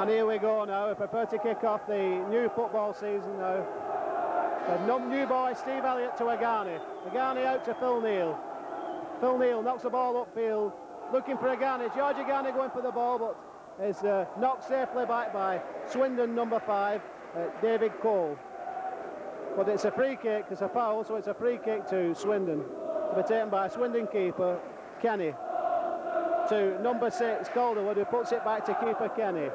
And here we go now, we're prepared to kick off the new football season now. The new boy, Steve Elliott to Agani. Agani out to Phil Neal. Phil Neal knocks the ball upfield, looking for Agani. George Agani going for the ball, but is knocked safely back by Swindon number 5, David Cole. But it's a free kick, it's a foul, so it's a free kick to Swindon. To be taken by Swindon keeper, Kenny. To number 6, Calderwood, who puts it back to keeper Kenny.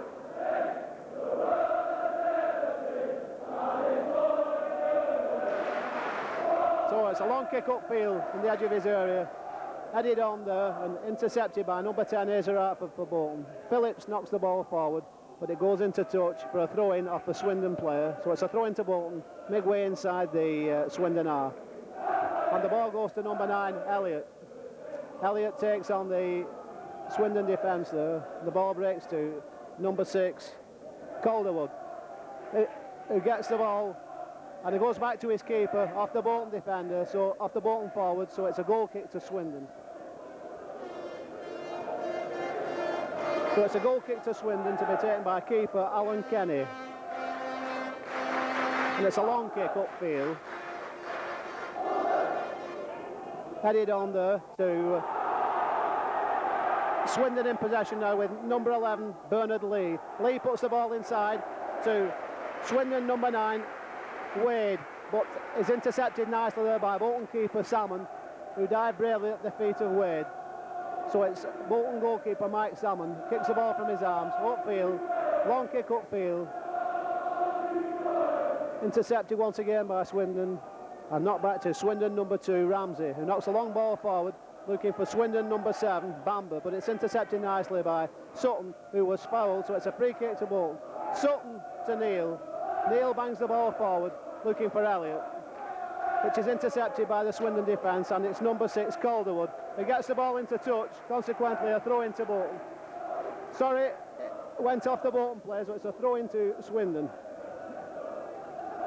So it's a long kick upfield from the edge of his area. Headed on there and intercepted by number 10, Azer Hartford for Bolton. Phillips knocks the ball forward, but it goes into touch for a throw-in off the Swindon player. So it's a throw-in to Bolton, midway inside the Swindon half. And the ball goes to number 9, Elliott. Elliott takes on the Swindon defence there. The ball breaks to number 6, Calderwood, who gets the ball, and it goes back to his keeper off the Bolton defender, so off the Bolton forward, so it's a goal kick to Swindon. So it's a goal kick to Swindon to be taken by keeper Alan Kenny. And it's a long kick upfield. Headed on there to Swindon in possession now with number 11, Bernard Lee. Lee puts the ball inside to Swindon number 9, Wade, but is intercepted nicely there by Bolton keeper Salmon, who dived bravely at the feet of Wade. So it's Bolton goalkeeper Mike Salmon, kicks the ball from his arms, upfield, long kick upfield. Intercepted once again by Swindon, and knocked back to Swindon number 2, Ramsey, who knocks a long ball forward, looking for Swindon number 7, Bamber, but it's intercepted nicely by Sutton, who was fouled, so it's a free kick to Bolton. Sutton to Neal. Neal bangs the ball forward, looking for Elliott, which is intercepted by the Swindon defence, and it's number 6, Calderwood, who gets the ball into touch, consequently a throw into Bolton. Sorry, it went off the Bolton player, so it's a throw into Swindon.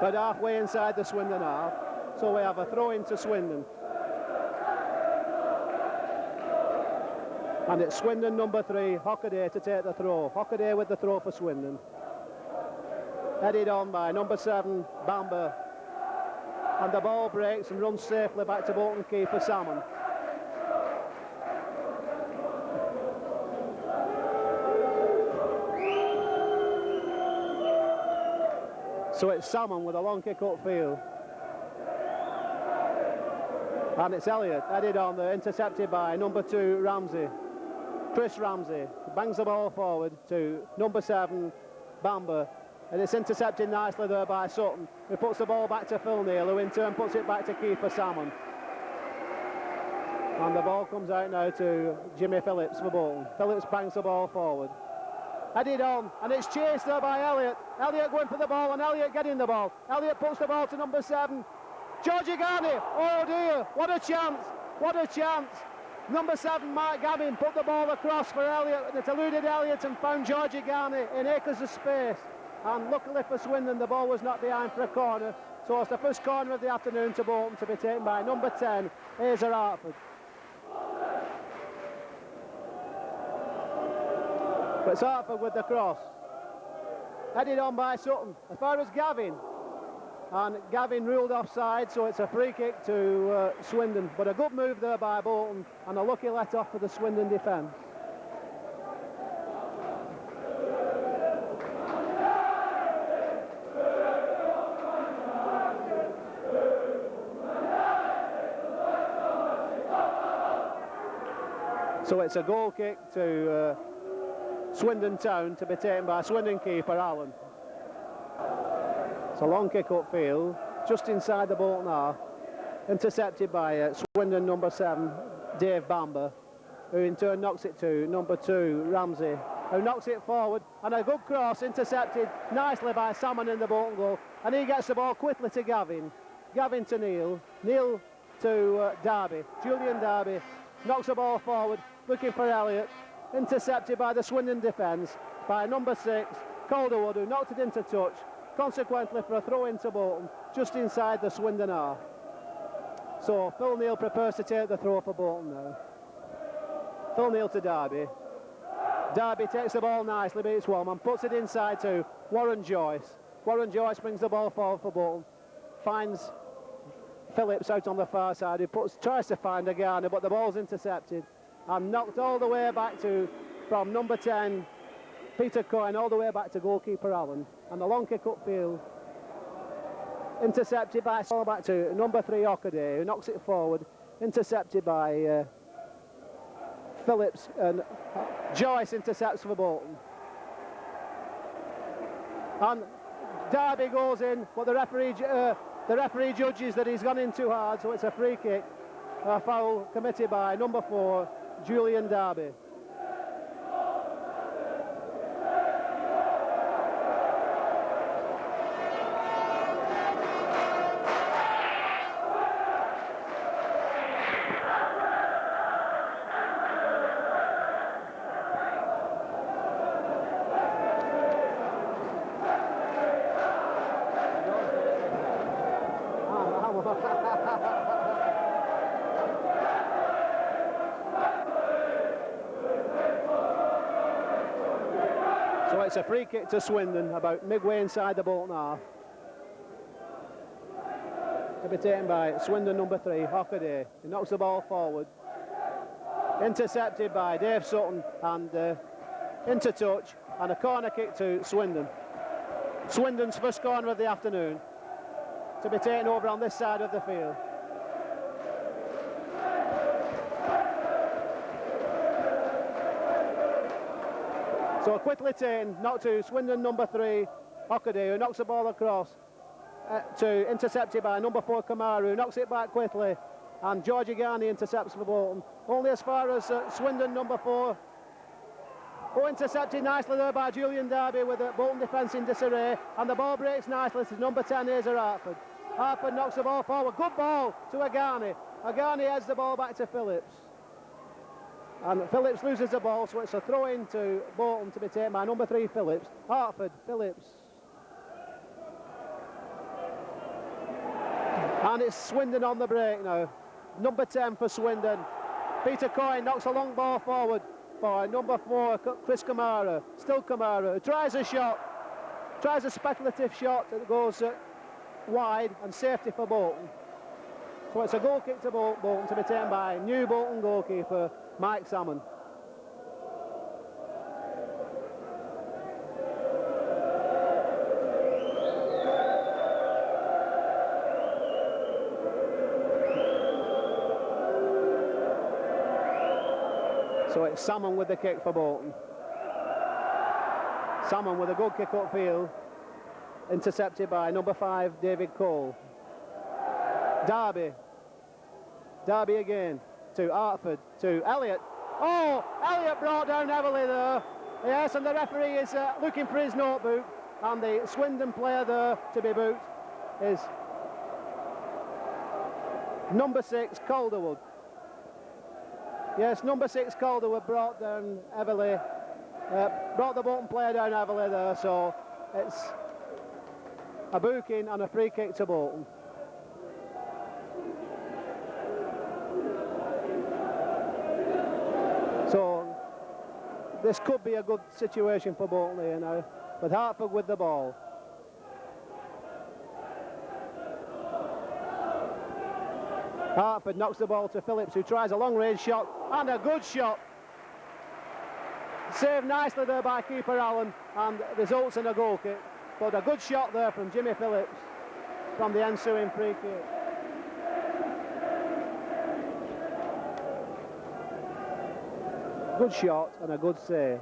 But halfway inside the Swindon half, so we have a throw into Swindon. And it's Swindon number 3, Hockaday, to take the throw. Hockaday with the throw for Swindon. Headed on by number 7, Bamber. And the ball breaks and runs safely back to Bolton keeper Salmon. So it's Salmon with a long kick upfield. And it's Elliott, headed on there, intercepted by number 2, Ramsey. Chris Ramsey bangs the ball forward to number 7, Bamber. And it's intercepted nicely there by Sutton, who puts the ball back to Phil Neal, who in turn puts it back to keeper Salmon. And the ball comes out now to Jimmy Phillips for Bolton. Phillips bangs the ball forward. Headed on, and it's chased there by Elliott. Elliott going for the ball, and Elliott getting the ball. Elliott puts the ball to number 7, George Agani. Oh dear, what a chance, what a chance. Number 7, Mark Gavin, put the ball across for Elliott, and it eluded Elliott and found George Agani in acres of space. And luckily for Swindon, the ball was not behind for a corner. So it's the first corner of the afternoon to Bolton, to be taken by number 10, Azer Hartford. But it's Hartford with the cross. Headed on by Sutton, as far as Gavin. And Gavin ruled offside, so it's a free kick to Swindon. But a good move there by Bolton, and a lucky let-off for the Swindon defence. So it's a goal kick to Swindon Town, to be taken by Swindon keeper Allen. It's a long kick upfield, just inside the Bolton half, intercepted by Swindon number 7, Dave Bamber, who in turn knocks it to number 2, Ramsey, who knocks it forward, and a good cross intercepted nicely by Salmon in the Bolton goal, and he gets the ball quickly to Gavin. Gavin to Neal, Neal to Darby, Julian Darby, knocks the ball forward, looking for Elliott, intercepted by the Swindon defence, by number 6, Calderwood, who knocked it into touch, consequently for a throw into Bolton, just inside the Swindon half. So Phil Neal prepares to take the throw for Bolton now. Phil Neal to Darby. Darby takes the ball nicely, beats one and puts it inside to Warren Joyce. Warren Joyce brings the ball forward for Bolton. Finds Phillips out on the far side, who tries to find Agana, but the ball's intercepted and knocked all the way back from number 10, Peter Coyne, all the way back to goalkeeper Allen. And the long kick upfield, intercepted back to number 3, Ockaday, who knocks it forward, intercepted by Phillips, and Joyce intercepts for Bolton. And Darby goes in, but the referee judges that he's gone in too hard, so it's a free kick, a foul committed by number 4, Julian Darby. So it's a free kick to Swindon, about midway inside the Bolton half. To be taken by Swindon number 3, Hockaday. He knocks the ball forward. Intercepted by Dave Sutton and into touch, and a corner kick to Swindon. Swindon's first corner of the afternoon, to be taken over on this side of the field. So quickly taken, knocked to Swindon number 3, Hockaday, who knocks the ball across to intercepted by number 4, Kamaru, who knocks it back quickly, and George Agani intercepts for Bolton. Only as far as Swindon number 4. Oh, intercepted nicely there by Julian Darby with the Bolton defence in disarray, and the ball breaks nicely to number 10, Hazer Hartford. Hartford knocks the ball forward, good ball to Agani. Agani heads the ball back to Phillips. And Phillips loses the ball, so it's a throw-in to Bolton to be taken by number 3, Phillips. Hartford, Phillips. And it's Swindon on the break now. Number 10 for Swindon. Peter Coyne knocks a long ball forward for number 4, Chris Kamara. Still Kamara, who tries a shot. Tries a speculative shot that goes wide, and safety for Bolton. So it's a goal kick to Bolton to be taken by new Bolton goalkeeper Mike Salmon. So it's Salmon with the kick for Bolton. Salmon with a good kick upfield, intercepted by number 5, David Cole. Darby again to Hartford, to Elliott. Oh, Elliott brought down heavily there. Yes, and the referee is looking for his notebook, and the Swindon player there to be booked is number 6, Calderwood. Yes, number 6, Calderwood brought down heavily, brought the Bolton player down heavily there, so it's a booking and a free kick to Bolton. So this could be a good situation for Bolton here now, with Hartford with the ball. Hartford knocks the ball to Phillips, who tries a long-range shot, and a good shot. Saved nicely there by keeper Allen, and results in a goal kick. But a good shot there from Jimmy Phillips from the ensuing free kick. Good shot and a good save.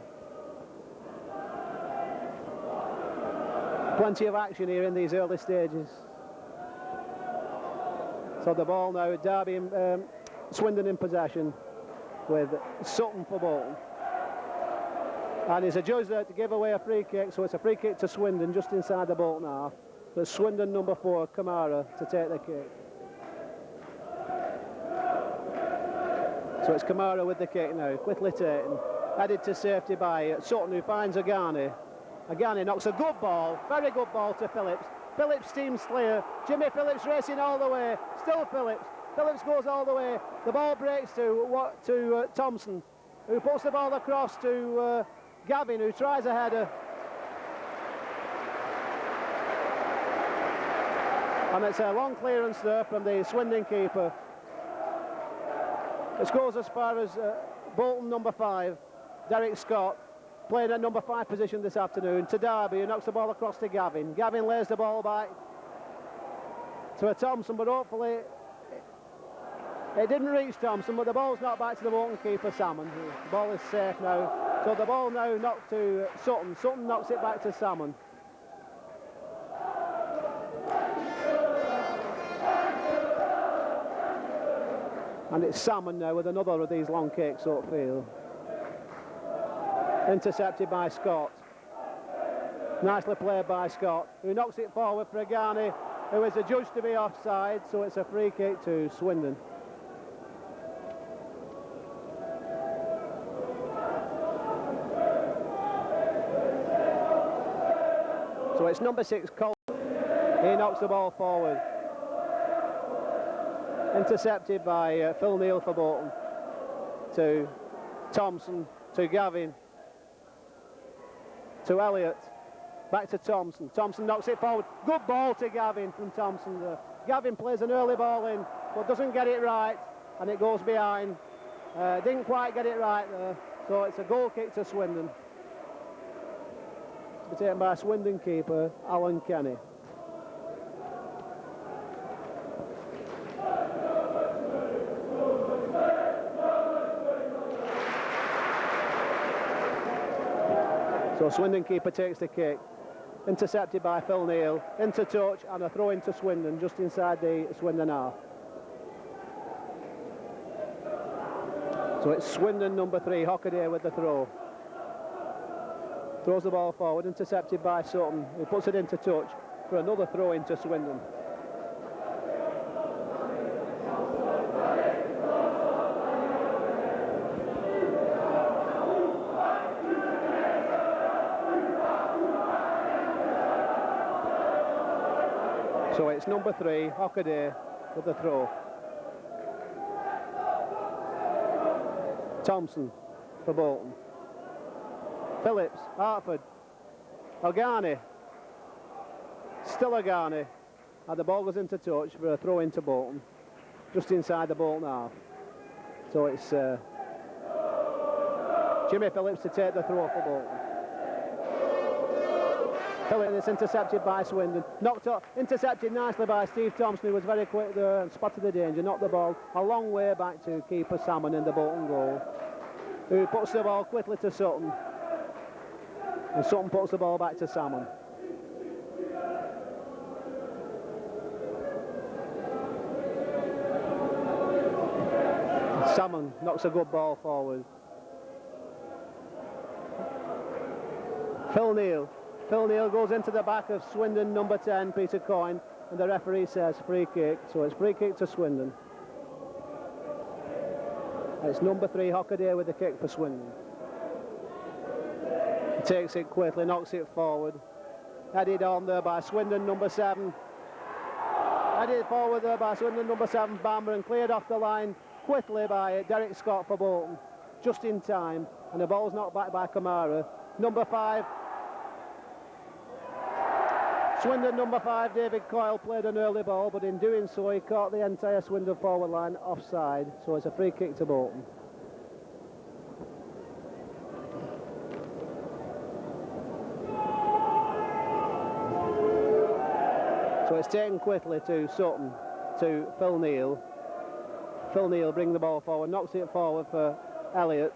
Plenty of action here in these early stages. So the ball now, Derby and Swindon in possession, with Sutton for Bolton. And he's adjudged there to give away a free kick, so it's a free kick to Swindon just inside the Bolton half. But Swindon number 4, Kamara, to take the kick. So it's Kamara with the kick now, quickly taken. Headed to safety by Sutton, who finds Agani. Agani knocks a good ball, very good ball to Phillips. Phillips steams clear. Jimmy Phillips racing all the way. Still Phillips. Phillips goes all the way. The ball breaks to Thompson. who puts the ball across to Gavin, who tries a header. And it's a long clearance there from the Swindon keeper. It goes as far as Bolton number 5, Derek Scott, playing at number 5 position this afternoon, to Darby, who knocks the ball across to Gavin. Gavin lays the ball back to a Thompson, but hopefully it didn't reach Thompson, but the ball's not back to the Bolton keeper, Salmon. The ball is safe now. So the ball now knocked to Sutton. Sutton knocks it back to Salmon. And it's Salmon now with another of these long kicks upfield. Intercepted by Scott. Nicely played by Scott, who knocks it forward for Agani, who is adjudged to be offside, so it's a free kick to Swindon. So it's number 6, Cole. He knocks the ball forward. Intercepted by Phil Neal for Bolton. To Thompson, to Gavin, to Elliott, back to Thompson. Thompson knocks it forward. Good ball to Gavin from Thompson there. Gavin plays an early ball in, but doesn't get it right, and it goes behind. Didn't quite get it right there, so it's a goal kick to Swindon. To be taken by Swindon keeper Alan Kenny. So Swindon keeper takes the kick, intercepted by Phil Neal, into touch and a throw into Swindon, just inside the Swindon half. So it's Swindon number 3, Hockaday with the throw. Throws the ball forward, intercepted by Sutton, who puts it into touch for another throw into Swindon. So it's number 3, Hockaday, with the throw. Thompson for Bolton. Phillips, Hartford. Ogani. Still Ogani. And the ball goes into touch for a throw into Bolton, just inside the Bolton half. So it's Jimmy Phillips to take the throw for Bolton. Phillips is intercepted by Swindon. Knocked up, intercepted nicely by Steve Thompson, who was very quick there and spotted the danger. Knocked the ball a long way back to keeper Salmon in the Bolton goal, who puts the ball quickly to Sutton. And Sutton puts the ball back to Salmon. Salmon knocks a good ball forward. Phil Neal goes into the back of Swindon number 10, Peter Coyne, and the referee says free kick, so it's free kick to Swindon. It's number 3, Hockaday, with the kick for Swindon. He takes it quickly, knocks it forward. Headed on there by Swindon number 7. Headed forward there by Swindon number 7, Bamber, and cleared off the line quickly by Derek Scott for Bolton, just in time, and the ball's knocked back by Kamara. Number 5, Swindon number 5, David Coyle, played an early ball, but in doing so he caught the entire Swindon forward line offside, so it's a free kick to Bolton. So it's taken quickly to Sutton, to Phil Neal. Phil Neal brings the ball forward, knocks it forward for Elliott.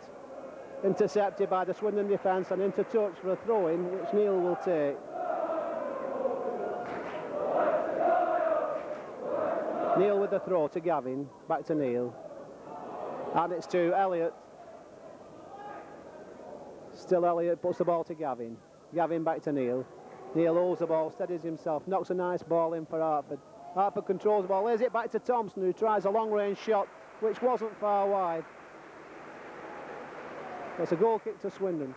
Intercepted by the Swindon defence and into touch for a throw-in, which Neal will take. Neal with the throw to Gavin, back to Neal. And it's to Elliott. Still Elliott puts the ball to Gavin. Gavin back to Neal. Neal holds the ball, steadies himself, knocks a nice ball in for Hartford. Hartford controls the ball, lays it back to Thompson, who tries a long-range shot, which wasn't far wide. It's a goal kick to Swindon.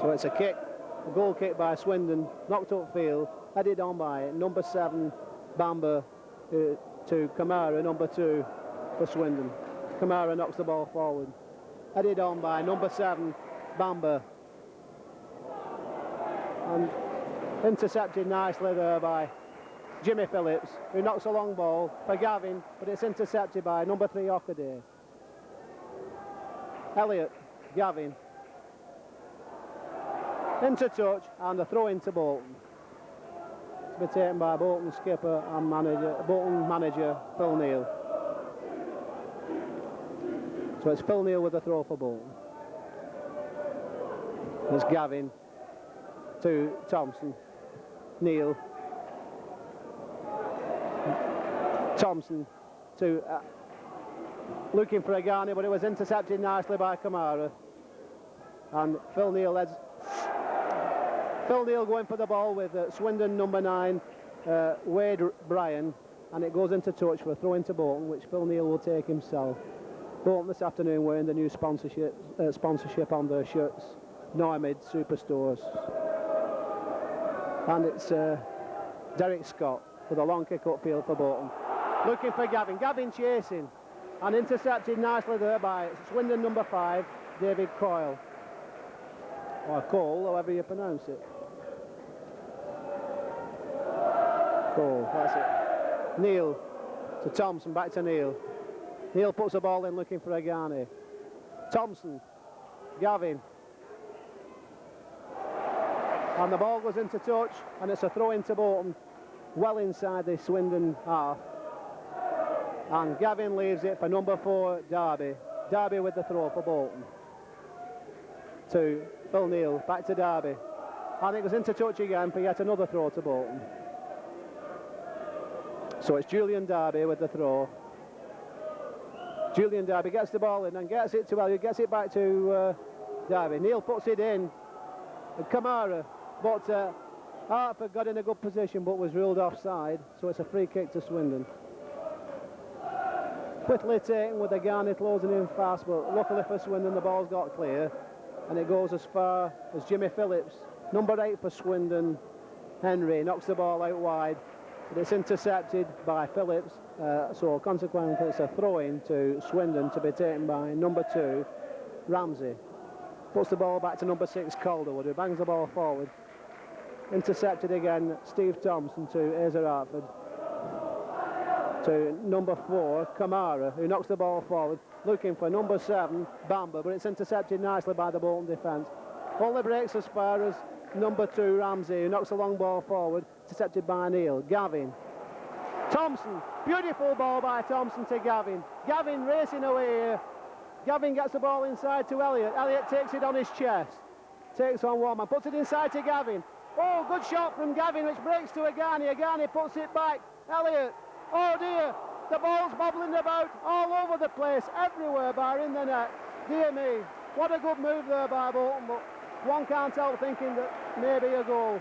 So it's a kick A goal kick by Swindon, knocked upfield, headed on by number 7, Bamba, to Kamara, number 2 for Swindon. Kamara knocks the ball forward. Headed on by number 7, Bamba. And intercepted nicely there by Jimmy Phillips, who knocks a long ball for Gavin, but it's intercepted by number 3, Hockaday. Elliott, Gavin. Into touch, and a throw into Bolton. To be taken by Bolton skipper and Bolton manager Phil Neal. So it's Phil Neal with the throw for Bolton. There's Gavin to Thompson. Neal. Thompson to looking for Agani, but it was intercepted nicely by Kamara. And Phil Neal going for the ball with Swindon number 9, Wade Bryan, and it goes into touch for a throw into Bolton, which Phil Neal will take himself. Bolton this afternoon wearing the new sponsorship on their shirts, Noimid Superstores. And it's Derek Scott with a long kick upfield for Bolton. Looking for Gavin. Gavin chasing, and intercepted nicely there by Swindon number 5, David Coyle. Or Cole, however you pronounce it. Cole, that's it. Neal to Thompson, back to Neal. Neal puts the ball in looking for Agani. Thompson, Gavin. And the ball goes into touch, and it's a throw into Bolton, well inside the Swindon half. And Gavin leaves it for number 4, Derby. Derby with the throw for Bolton. To Phil Neal, back to Derby. And it goes into touch again for yet another throw to Bolton. So it's Julian Derby with the throw. Julian Derby gets the ball in and gets it to Elliott, gets it back to Derby. Neal puts it in. And Kamara, but Hartford got in a good position but was ruled offside, so it's a free kick to Swindon. Quickly taken with Agani closing in fast, but luckily for Swindon the ball's got clear, and it goes as far as Jimmy Phillips, number 8 for Swindon, Henry, knocks the ball out wide, but it's intercepted by Phillips, so consequently it's a throw-in to Swindon to be taken by number 2, Ramsey. Puts the ball back to number 6, Calderwood, who bangs the ball forward. Intercepted again, Steve Thompson to Azer Hartford. To number 4, Kamara, who knocks the ball forward, looking for number 7, Bamba, but it's intercepted nicely by the Bolton defence. Only breaks as far as number 2, Ramsey, who knocks a long ball forward, intercepted by Neal. Gavin. Thompson, beautiful ball by Thompson to Gavin. Gavin racing away here. Gavin gets the ball inside to Elliott. Elliott takes it on his chest. Takes on one man, puts it inside to Gavin. Oh, good shot from Gavin, which breaks to Agani. Agani puts it back. Elliott. Oh dear, the ball's bobbling about all over the place, everywhere, bar in the net. Dear me, what a good move there by Bolton, but one can't help thinking that maybe a goal.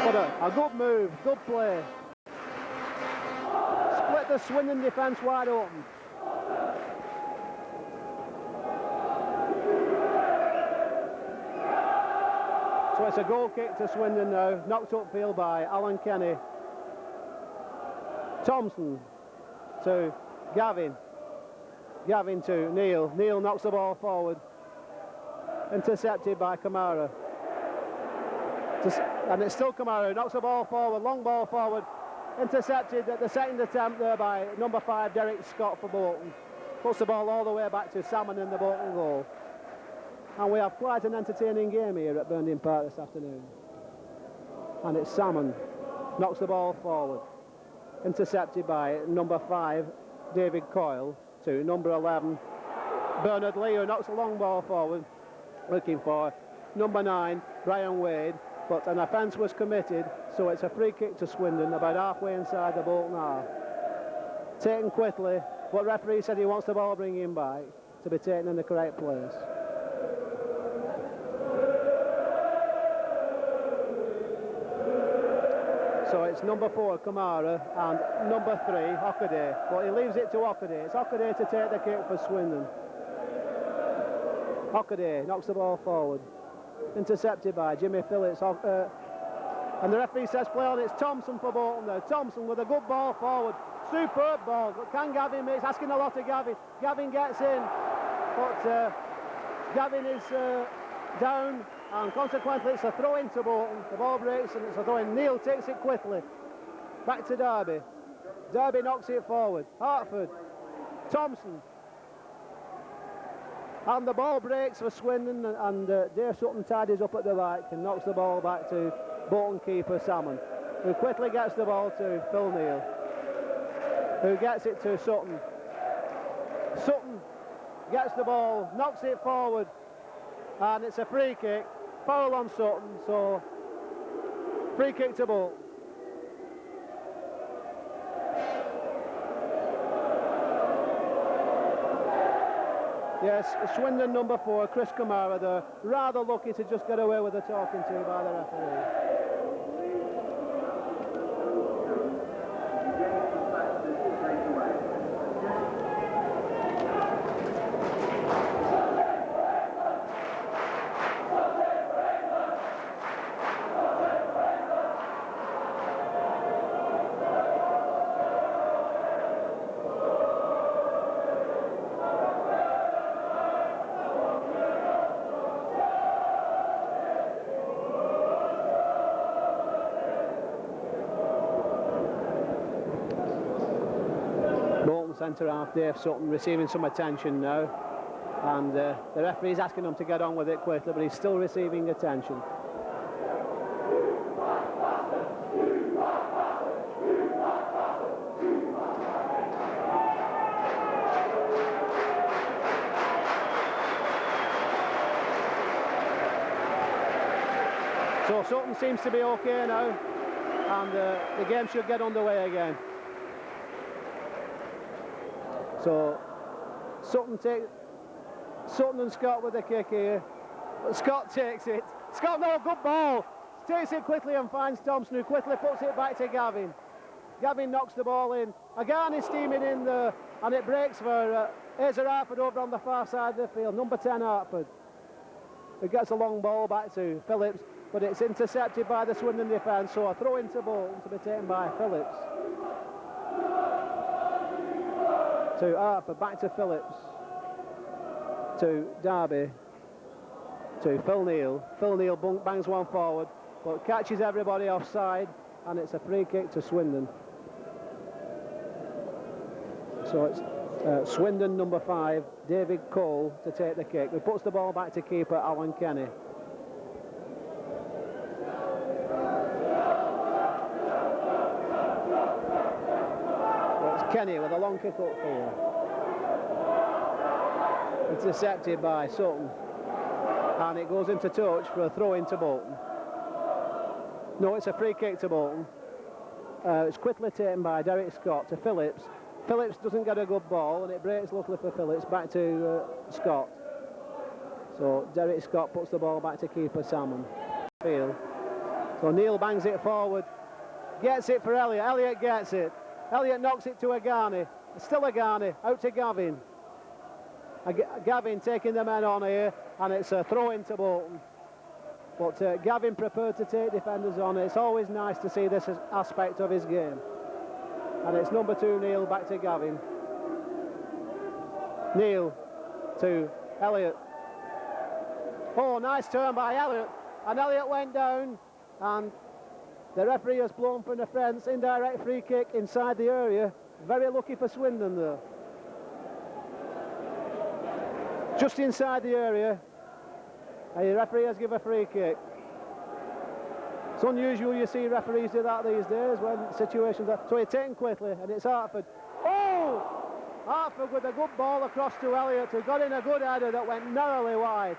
What a good move, good play. Split the Swindon defence wide open. So it's a goal kick to Swindon now, knocked upfield by Alan Kenny. Thompson to Gavin. Gavin to Neal. Neal knocks the ball forward. Intercepted by Kamara. And it's still Kamara who knocks the ball forward, long ball forward. Intercepted at the second attempt there by number 5, Derek Scott for Bolton. Puts the ball all the way back to Salmon in the Bolton goal. And we have quite an entertaining game here at Burnden Park this afternoon. And it's Salmon. Knocks the ball forward. Intercepted by number 5, David Coyle, to number 11, Bernard Lee, who knocks a long ball forward, looking for number 9, Brian Wade. But an offence was committed, so it's a free kick to Swindon, about halfway inside the Bolton half. Taken quickly, but referee said he wants the ball bringing back to be taken in the correct place. So it's number 4, Kamara, and number 3, Hockaday. But he leaves it to Hockaday. It's Hockaday to take the kick for Swindon. Hockaday knocks the ball forward. Intercepted by Jimmy Phillips. And the referee says play on. It's Thompson for Bolton there. Thompson with a good ball forward. Superb ball. But can Gavin make? It's asking a lot of Gavin. Gavin gets in. But Gavin is down. And consequently it's a throw into Bolton. The ball breaks and it's a throw in. Neil takes it quickly. Back to Derby. Derby knocks it forward. Hartford. Thompson. And the ball breaks for Swindon, and Dave Sutton tidies up at the right and knocks the ball back to Bolton keeper Salmon, who quickly gets the ball to Phil Neal, who gets it to Sutton. Sutton gets the ball, knocks it forward, and it's a free kick. Foul on Sutton, so free kick to Bolton. Yes, Swindon number 4, Chris Kamara, they're rather lucky to just get away with the talking to by the referee. Centre half Dave Sutton receiving some attention now, and the referee's asking him to get on with it quickly, but he's still receiving attention. So Sutton seems to be okay now, and the game should get underway again. So Sutton and Scott with the kick here. But Scott takes it. Scott, no, good ball. Takes it quickly and finds Thompson, who quickly puts it back to Gavin. Gavin knocks the ball in. Again is steaming in there, and it breaks for Azer Hartford over on the far side of the field. Number 10 Hartford, who gets a long ball back to Phillips, but it's intercepted by the Swindon defence, so a throw into Bolton to be taken by Phillips. To Hartford, back to Phillips, to Derby, to Phil Neal. Phil Neal bangs one forward, but catches everybody offside, and it's a free kick to Swindon. So it's Swindon number 5, David Cole, to take the kick. He puts the ball back to keeper Alan Kenny. Kenny with a long kick upfield. Intercepted by Sutton. And it goes into touch for a throw into Bolton. No, it's a free kick to Bolton. It's quickly taken by Derek Scott to Phillips. Phillips doesn't get a good ball, and it breaks luckily for Phillips back to Scott. So Derek Scott puts the ball back to keeper Salmon. So Neil bangs it forward. Gets it for Elliott. Elliott gets it. Elliott knocks it to Agani. Still Agani, out to Gavin. Gavin taking the men on here, and it's a throw into Bolton. But Gavin prepared to take defenders on. It's always nice to see this aspect of his game. And it's number 2 Neil back to Gavin. Neil to Elliott. Oh, nice turn by Elliott. And Elliott went down, and the referee has blown for an offence. Indirect free kick inside the area. Very lucky for Swindon though. Just inside the area, the referee has given a free kick. It's unusual you see referees do that these days when situations are... So he's taken quickly, and it's Hartford. Oh! Hartford with a good ball across to Elliott, who got in a good header that went narrowly wide.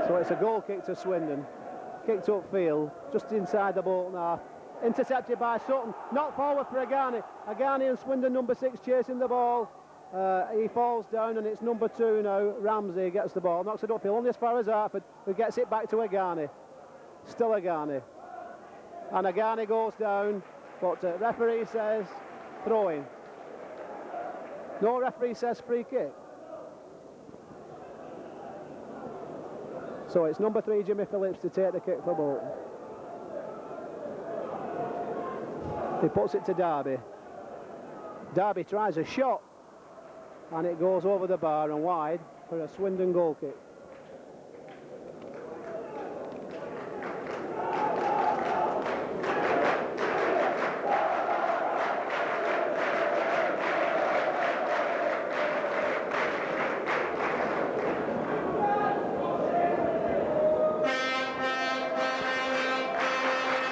So it's a goal kick to Swindon. Kicked upfield, just inside the Bolton half. Intercepted by Sutton. Knocked forward for Agani. Agani and Swindon number 6 chasing the ball. He falls down, and it's number 2 now. Ramsey gets the ball, knocks it uphill, only as far as Hartford, who gets it back to Agani. Still Agani. And Agani goes down, but referee says throwing. No, referee says free kick. So it's number 3, Jimmy Phillips, to take the kick for Bolton. He puts it to Derby. Derby tries a shot, and it goes over the bar and wide for a Swindon goal kick.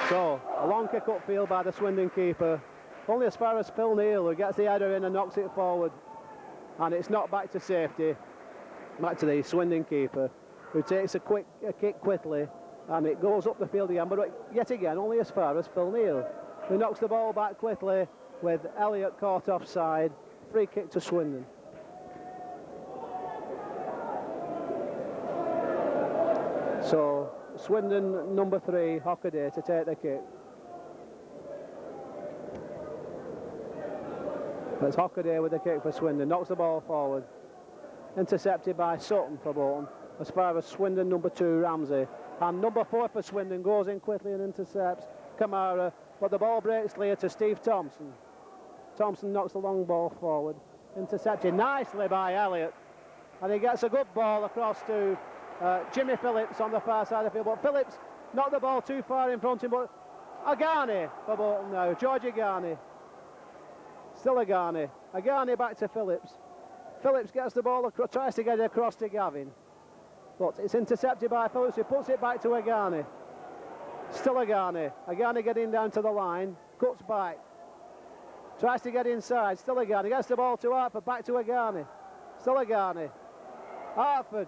So, a long kick upfield by the Swindon keeper, only as far as Phil Neal, who gets the header in and knocks it forward. And it's not back to safety, back to the Swindon keeper, who takes a kick quickly, and it goes up the field again, but yet again only as far as Phil Neal, who knocks the ball back quickly with Elliott caught offside. Free kick to Swindon. So Swindon number 3, Hockaday, to take the kick. It's Hockaday with the kick for Swindon, knocks the ball forward. Intercepted by Sutton for Bolton, as far as Swindon number 2, Ramsey. And number 4 for Swindon goes in quickly and intercepts Kamara, but the ball breaks clear to Steve Thompson. Thompson knocks the long ball forward, intercepted nicely by Elliott, and he gets a good ball across to Jimmy Phillips on the far side of the field, but Phillips knocked the ball too far in front of him. But Agani for Bolton now, George Agani. Still Agani. Agani back to Phillips. Phillips gets the ball, tries to get it across to Gavin, but it's intercepted by Phillips, who puts it back to Agani. Still Agani. Agani getting down to the line, cuts back, tries to get inside. Still Agani. Gets the ball to Hartford, back to Agani. Still Agani. Hartford.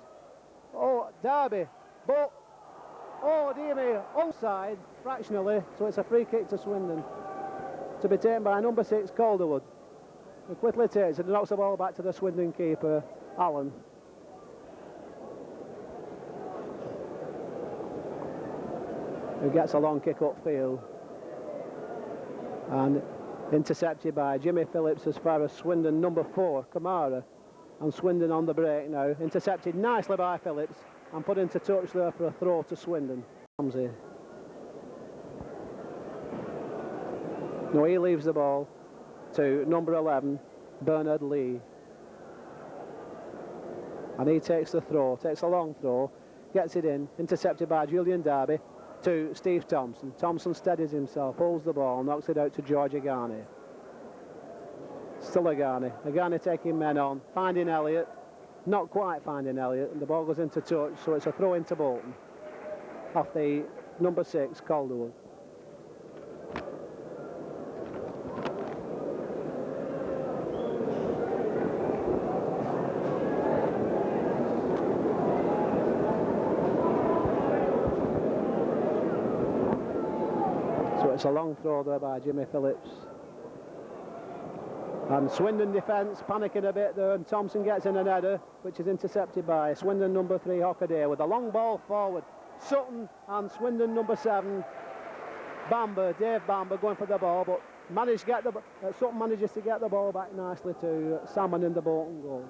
Oh, Derby. But, oh dear me, onside fractionally, so it's a free kick to Swindon, to be taken by number 6, Calderwood, who quickly takes it and knocks the ball back to the Swindon keeper, Allen. Who gets a long kick upfield, and intercepted by Jimmy Phillips as far as Swindon number 4, Kamara. And Swindon on the break now, intercepted nicely by Phillips and put into touch there for a throw to Swindon. Ramsey. No, he leaves the ball to number 11, Bernard Lee. And he takes the throw, takes a long throw, gets it in, intercepted by Julian Derby to Steve Thompson. Thompson steadies himself, holds the ball, knocks it out to George Agani. Still Agani. Agani taking men on, finding Elliott, not quite finding Elliott, and the ball goes into touch, so it's a throw into Bolton off the number 6, Calderwood. So it's a long throw there by Jimmy Phillips. And Swindon defence panicking a bit there, and Thompson gets in an header, which is intercepted by Swindon number 3, Hockaday, with a long ball forward. Sutton and Swindon number 7, Bamber, Dave Bamber, going for the ball, but Sutton manages to get the ball back nicely to Salmon in the Bolton goal.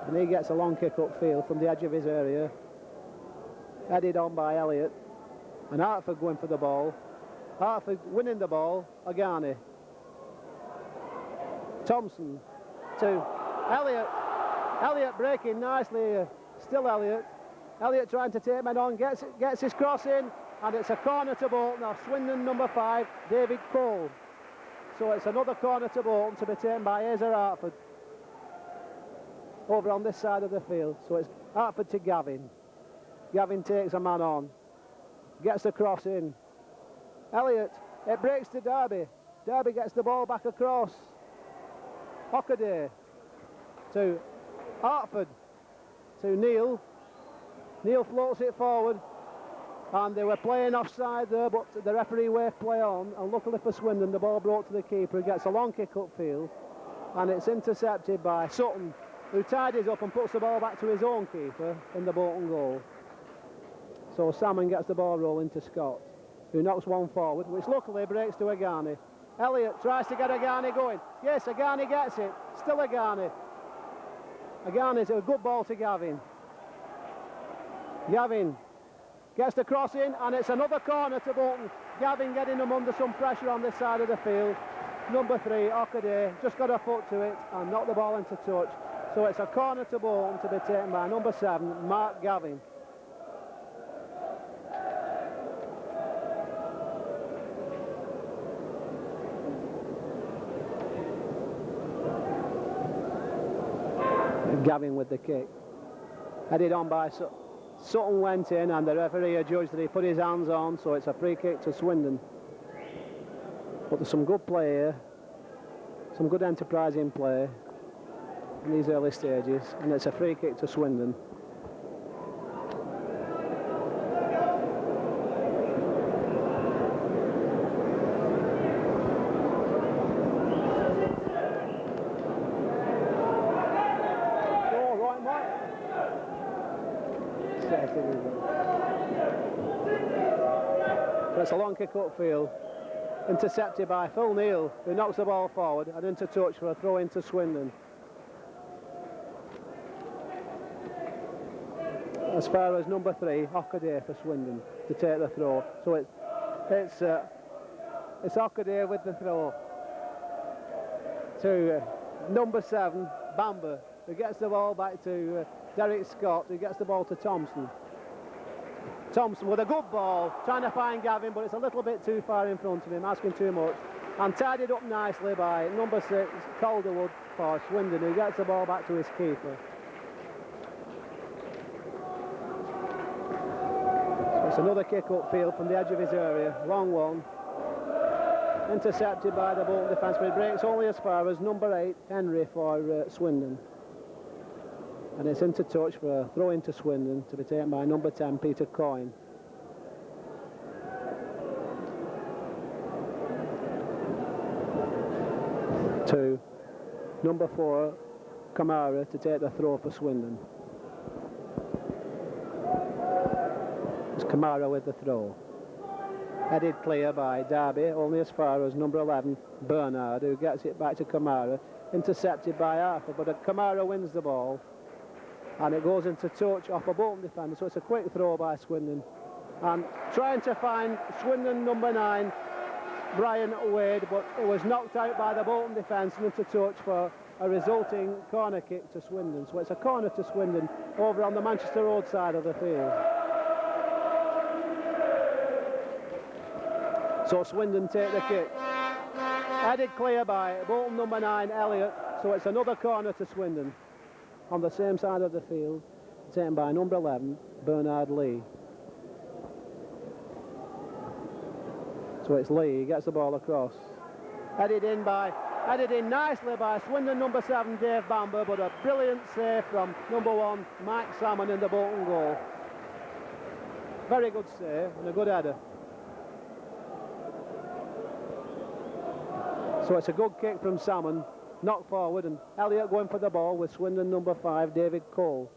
And he gets a long kick upfield from the edge of his area, headed on by Elliott. And Hartford going for the ball. Hartford winning the ball, Agani. Thompson to Elliott. Elliott breaking nicely, still Elliott. Elliott trying to take men on, gets his cross in, and it's a corner to Bolton. Now Swindon number 5, David Cole. So it's another corner to Bolton, to be taken by Azer Hartford over on this side of the field. So it's Hartford to Gavin. Gavin takes a man on, gets the cross in. Elliott, it breaks to Derby. Derby gets the ball back across. Hockaday to Hartford to Neal. Neal floats it forward, and they were playing offside there, but the referee waved play on, and luckily for Swindon the ball brought to the keeper, who gets a long kick upfield, and it's intercepted by Sutton, who tidies up and puts the ball back to his own keeper in the Bolton goal. So Salmon gets the ball rolling to Scott, who knocks one forward, which luckily breaks to Agani. Elliott tries to get Agani going. Yes, Agani gets it. Still Agani. Agani's a good ball to Gavin. Gavin gets the cross in, and it's another corner to Bolton. Gavin getting them under some pressure on this side of the field. Number 3, Okaday, just got a foot to it and knocked the ball into touch. So it's a corner to Bolton to be taken by number 7, Mark Gavin. Gavin with the kick. Headed on by Sutton went in, and the referee adjudged that he put his hands on, so it's a free kick to Swindon. But there's some good play here, some good enterprising play in these early stages, and it's a free kick to Swindon. It's a long kick upfield, intercepted by Phil Neal, who knocks the ball forward and into touch for a throw into Swindon. As far as number 3, Okaday for Swindon to take the throw. So it's Okaday with the throw to number 7, Bamber, who gets the ball back to Derek Scott, who gets the ball to Thompson. Thompson with a good ball, trying to find Gavin, but it's a little bit too far in front of him, asking too much. And tidied up nicely by number 6, Calderwood for Swindon, who gets the ball back to his keeper. So it's another kick upfield from the edge of his area, long one. Intercepted by the Bolton defence, but it breaks only as far as number 8, Henry for Swindon. And it's into touch for a throw into Swindon to be taken by number 10, Peter Coyne. To number 4, Kamara, to take the throw for Swindon. It's Kamara with the throw. Headed clear by Derby, only as far as number 11, Bernard, who gets it back to Kamara. Intercepted by Arthur, but Kamara wins the ball. And it goes into touch off a Bolton defender, so it's a quick throw by Swindon. And trying to find Swindon number 9, Brian Wade, but it was knocked out by the Bolton defence and into touch for a resulting corner kick to Swindon. So it's a corner to Swindon over on the Manchester Road side of the field. So Swindon take the kick. Headed clear by Bolton number 9, Elliott. So it's another corner to Swindon on the same side of the field, taken by number 11, Bernard Lee. So it's Lee, he gets the ball across. Headed in nicely by Swindon number 7, Dave Bamber, but a brilliant save from number 1, Mike Salmon in the Bolton goal. Very good save and a good header. So it's a good kick from Salmon, knocked forward, and Elliott going for the ball with Swindon number 5, David Cole.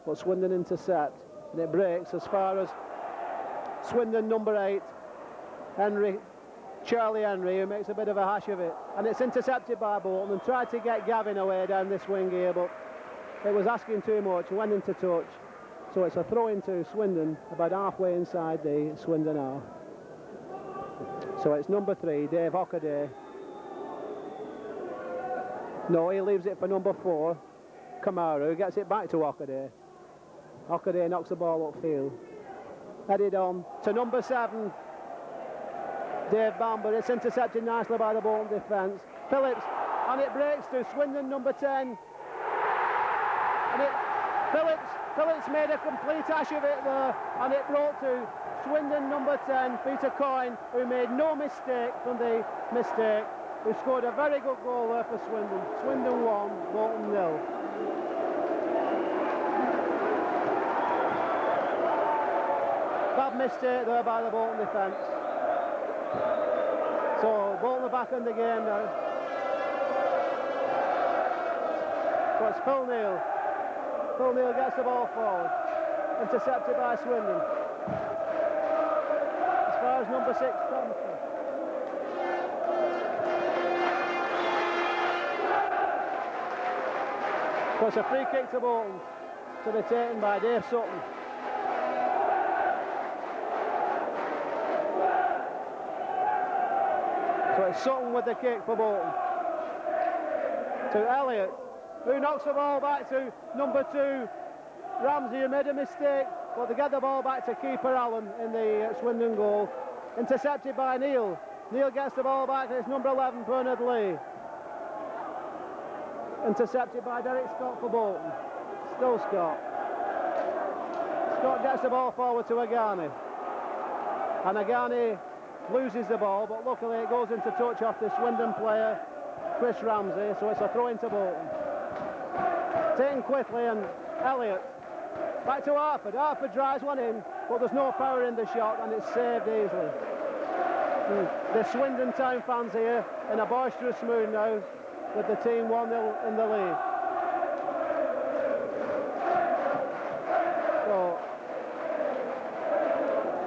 But Swindon intercept, and it breaks as far as Swindon number 8, Charlie Henry, who makes a bit of a hash of it. And it's intercepted by Bolton, and tried to get Gavin away down this wing here, but it was asking too much, went into touch. So it's a throw into Swindon, about halfway inside the Swindon half. So it's number 3, Dave Okaday. No, he leaves it for number 4, Kamara, who gets it back to Okaday. Okaday knocks the ball upfield. Headed on to number 7, Dave Bamber. It's intercepted nicely by the Bolton defence. Phillips, and it breaks to Swindon number 10. And Phillips made a complete hash of it there, and it brought to Swindon number 10, Peter Coyne, who made no mistake from the mistake, who scored a very good goal there for Swindon. Swindon 1, Bolton 0. Bad mistake there by the Bolton defence. So Bolton are back in the game now. So it's Phil Neal. Phil Neal gets the ball forward. Intercepted by Swindon. As far as number 6, Thompson. So it's a free kick to Bolton, to be taken by Dave Sutton. So it's Sutton with the kick for Bolton. To Elliott, who knocks the ball back to number 2, Ramsey, who made a mistake, but they get the ball back to keeper Allen in the Swindon goal. Intercepted by Neal. Neal gets the ball back, and it's number 11, Bernard Lee. Intercepted by Derek Scott for Bolton. Still Scott. Scott gets the ball forward to Agani. And Agani loses the ball, but luckily it goes into touch off the Swindon player, Chris Ramsey, so it's a throw into Bolton. Taken quickly, and Elliott back to Harford. Harford drives one in, but there's no power in the shot, and it's saved easily. The Swindon Town fans here in a boisterous mood now, with the team 1-0 in the lead. So,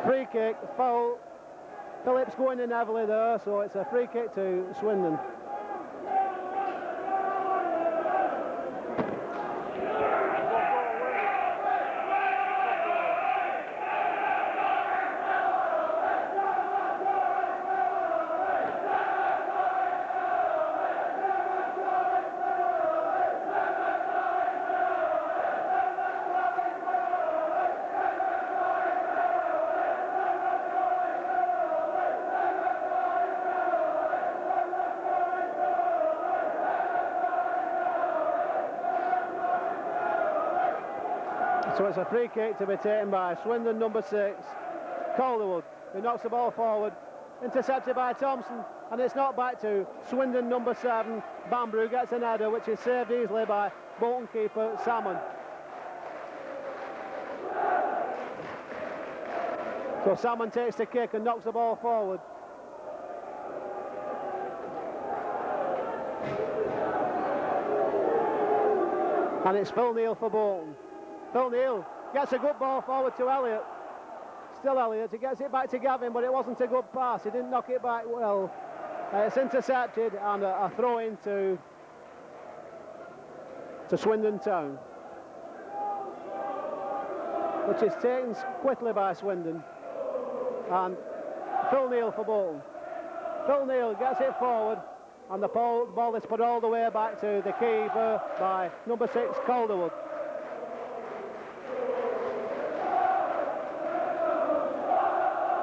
free kick, foul. Phillips going in heavily there, so it's a free kick to Swindon. So it's a free kick to be taken by Swindon number 6, Calderwood, who knocks the ball forward, intercepted by Thompson, and it's not back to Swindon number 7, Bamber, who gets an header, which is saved easily by Bolton keeper Salmon. So Salmon takes the kick and knocks the ball forward. And it's Phil Neal for Bolton. Phil Neal gets a good ball forward to Elliott. Still Elliott. He gets it back to Gavin, but it wasn't a good pass. He didn't knock it back well. It's intercepted, and a throw in to Swindon Town, which is taken quickly by Swindon. And Phil Neal for Bolton. Phil Neal gets it forward, and the ball is put all the way back to the keeper by number 6, Calderwood.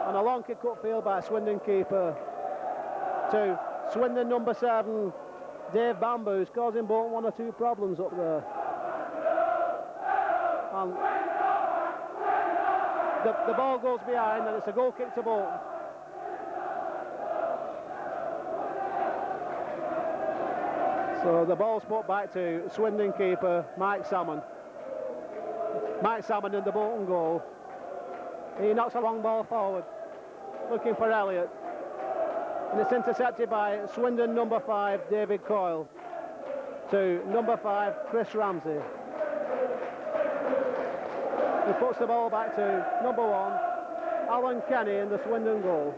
And a long kick upfield by Swindon keeper to Swindon number 7, Dave Bamber, who's causing Bolton 1 or 2 problems up there. And the ball goes behind, and it's a goal kick to Bolton. So the ball's put back to Swindon keeper Mike Salmon. Mike Salmon in the Bolton goal. He knocks a long ball forward, looking for Elliott. And it's intercepted by Swindon number 5, David Coyle, to number 5, Chris Ramsey. He puts the ball back to number 1, Alan Kenny in the Swindon goal.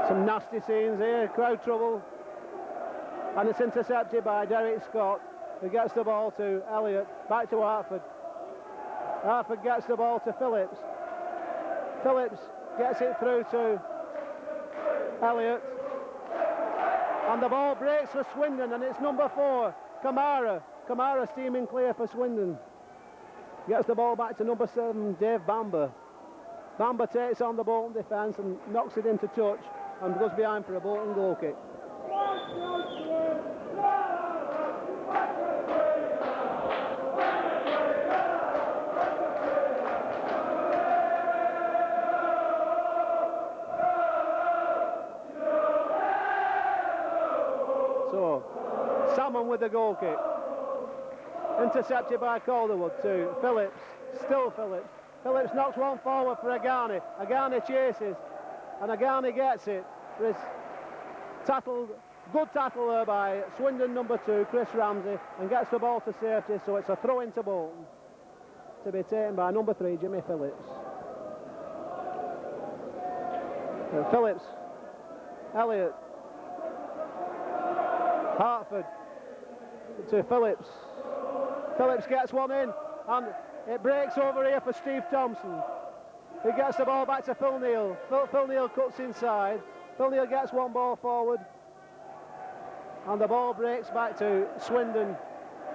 Some nasty scenes here, crowd trouble. And it's intercepted by Derek Scott, who gets the ball to Elliott, back to Hartford. Hartford gets the ball to Phillips. Phillips gets it through to Elliott. And the ball breaks for Swindon, and it's number 4, Kamara. Kamara steaming clear for Swindon. Gets the ball back to number 7, Dave Bamber. Bamber takes on the Bolton defence and knocks it into touch and goes behind for a Bolton goal kick. So, Salmon with the goal kick. Intercepted by Calderwood to Phillips. Still Phillips. Phillips knocks one forward for Agani. Agani chases. and Agani gets it. There's good tackle there by Swindon number 2, Chris Ramsey, and gets the ball to safety, so it's a throw into Bolton to be taken by number 3, Jimmy Phillips. Phillips, Elliott, Hartford to Phillips. Phillips gets one in, and it breaks over here for Steve Thompson. He gets the ball back to Phil Neal. Phil Neal cuts inside. Phil Neal gets one ball forward, and the ball breaks back to Swindon,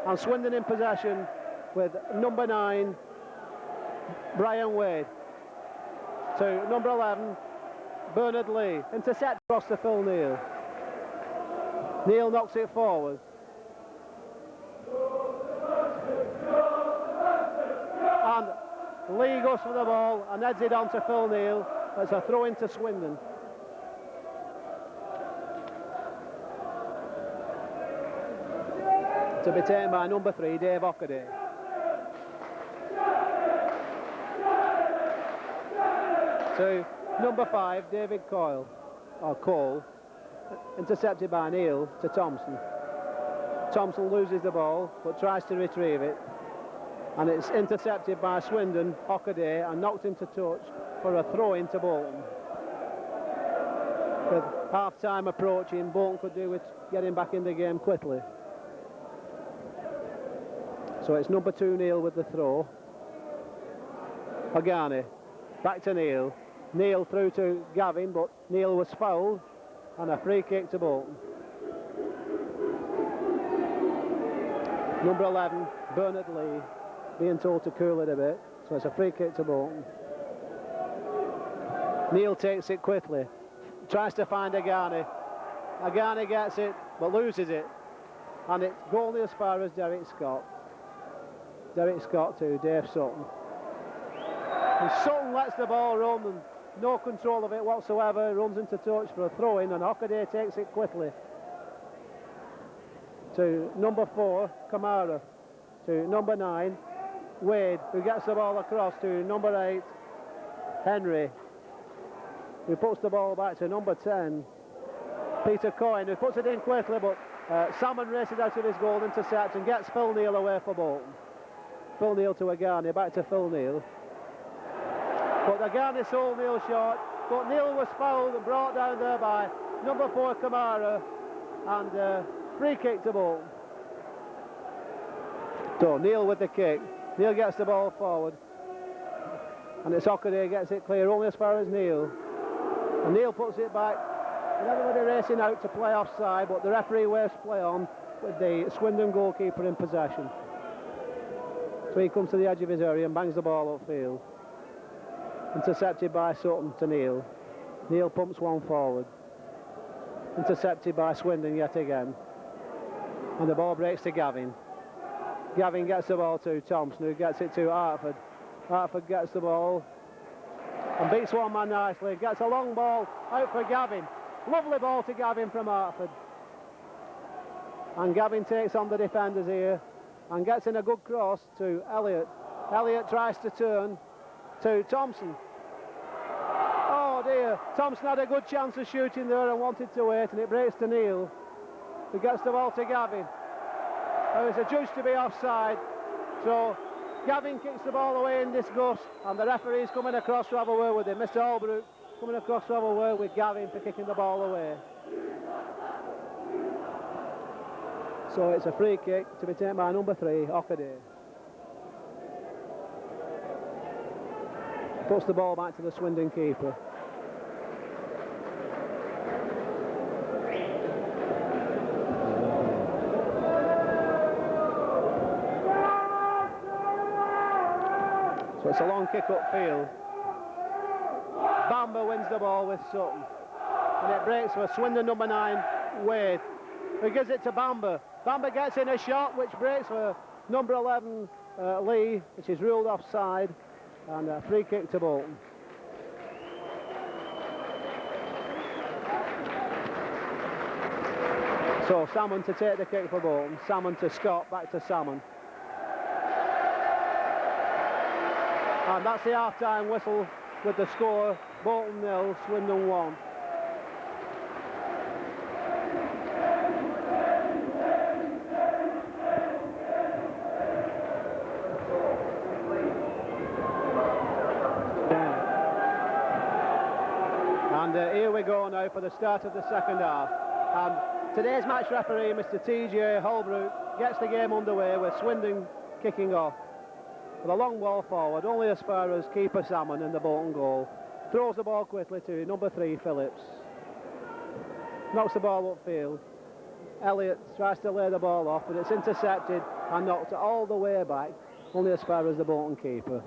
and Swindon in possession with number 9, Brian Wade, to number 11, Bernard Lee. Intercept across to Phil Neal. Neal knocks it forward. And Lee goes for the ball and heads it on to Phil Neal. It's a throw into Swindon. To be taken by number 3, Dave Ockaday. To number 5, David Cole. Intercepted by Neal to Thompson. Thompson loses the ball but tries to retrieve it, and it's intercepted by Swindon, Ockaday, and knocked into touch for a throw into Bolton. With half-time approaching, Bolton could do with getting back in the game quickly. So it's number 2, Neal, with the throw. Agani, back to Neal. Neal through to Gavin, but Neal was fouled, and a free kick to Bolton. Number 11, Bernard Lee, being told to cool it a bit, so it's a free kick to Bolton. Neal takes it quickly, tries to find Agani. Agani gets it, but loses it, and it's only as far as Derek Scott. Derek Scott to Dave Sutton. And Sutton lets the ball run, and no control of it whatsoever, runs into touch for a throw-in, and Ockaday takes it quickly. To number 4, Kamara. To number 9, Wade, who gets the ball across to number 8, Henry, who puts the ball back to number 10, Peter Coyne, who puts it in quickly, but Salmon races out of his goal, intercepts, and gets Phil Neal away for Bolton. Phil Neal to Agani, back to Phil Neal. But Agani sold Neal short, but Neal was fouled and brought down there by number 4, Kamara, and free kick to Bolton. So Neal with the kick. Neal gets the ball forward, and it's Ockaday gets it clear only as far as Neal. And Neal puts it back, and everybody racing out to play offside, but the referee waves play on with the Swindon goalkeeper in possession. So he comes to the edge of his area and bangs the ball upfield. Intercepted by Sutton to Neal. Neal pumps one forward. Intercepted by Swindon yet again. And the ball breaks to Gavin. Gavin gets the ball to Thompson, who gets it to Hartford. Hartford gets the ball and beats one man nicely. Gets a long ball out for Gavin. Lovely ball to Gavin from Hartford. And Gavin takes on the defenders here and gets in a good cross to Elliott. Elliott tries to turn to Thompson. Oh dear, Thompson had a good chance of shooting there and wanted to wait, and it breaks to Neal, who gets the ball to Gavin. There is adjudged to be offside, so Gavin kicks the ball away in disgust, and the referee's coming across to have a word with him. Mr. Holbrook coming across to have a word with Gavin for kicking the ball away. So it's a free kick to be taken by number 3, Ockaday. Puts the ball back to the Swindon keeper. So it's a long kick upfield. Bamber wins the ball with Sutton. And it breaks for Swindon number 9, Wade, who gives it to Bamber. Bamber gets in a shot which breaks for number 11, Lee, which is ruled offside. And a free kick to Bolton. So Salmon to take the kick for Bolton. Salmon to Scott, back to Salmon. And that's the half-time whistle with the score. Bolton 0, Swindon 1. And here we go now for the start of the second half. And today's match referee, Mr. TJ Holbrook, gets the game underway with Swindon kicking off. With a long ball forward, only as far as keeper Salmon in the Bolton goal. Throws the ball quickly to number 3, Phillips. Knocks the ball upfield. Elliott tries to lay the ball off, but it's intercepted and knocked all the way back, only as far as the Bolton keeper.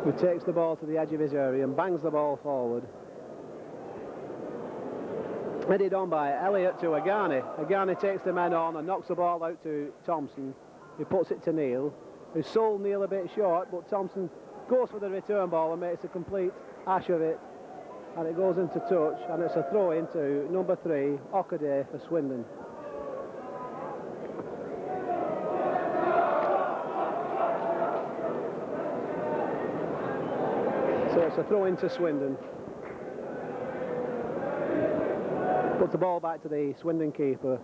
Who takes the ball to the edge of his area and bangs the ball forward. Headed on by Elliott to Agani. Agani takes the men on and knocks the ball out to Thompson, who puts it to Neil, who sold Neil a bit short, but Thompson goes for the return ball and makes a complete ash of it, and it goes into touch, and it's a throw into number 3, Ockaday for Swindon. So it's a throw into Swindon. Puts the ball back to the Swindon keeper.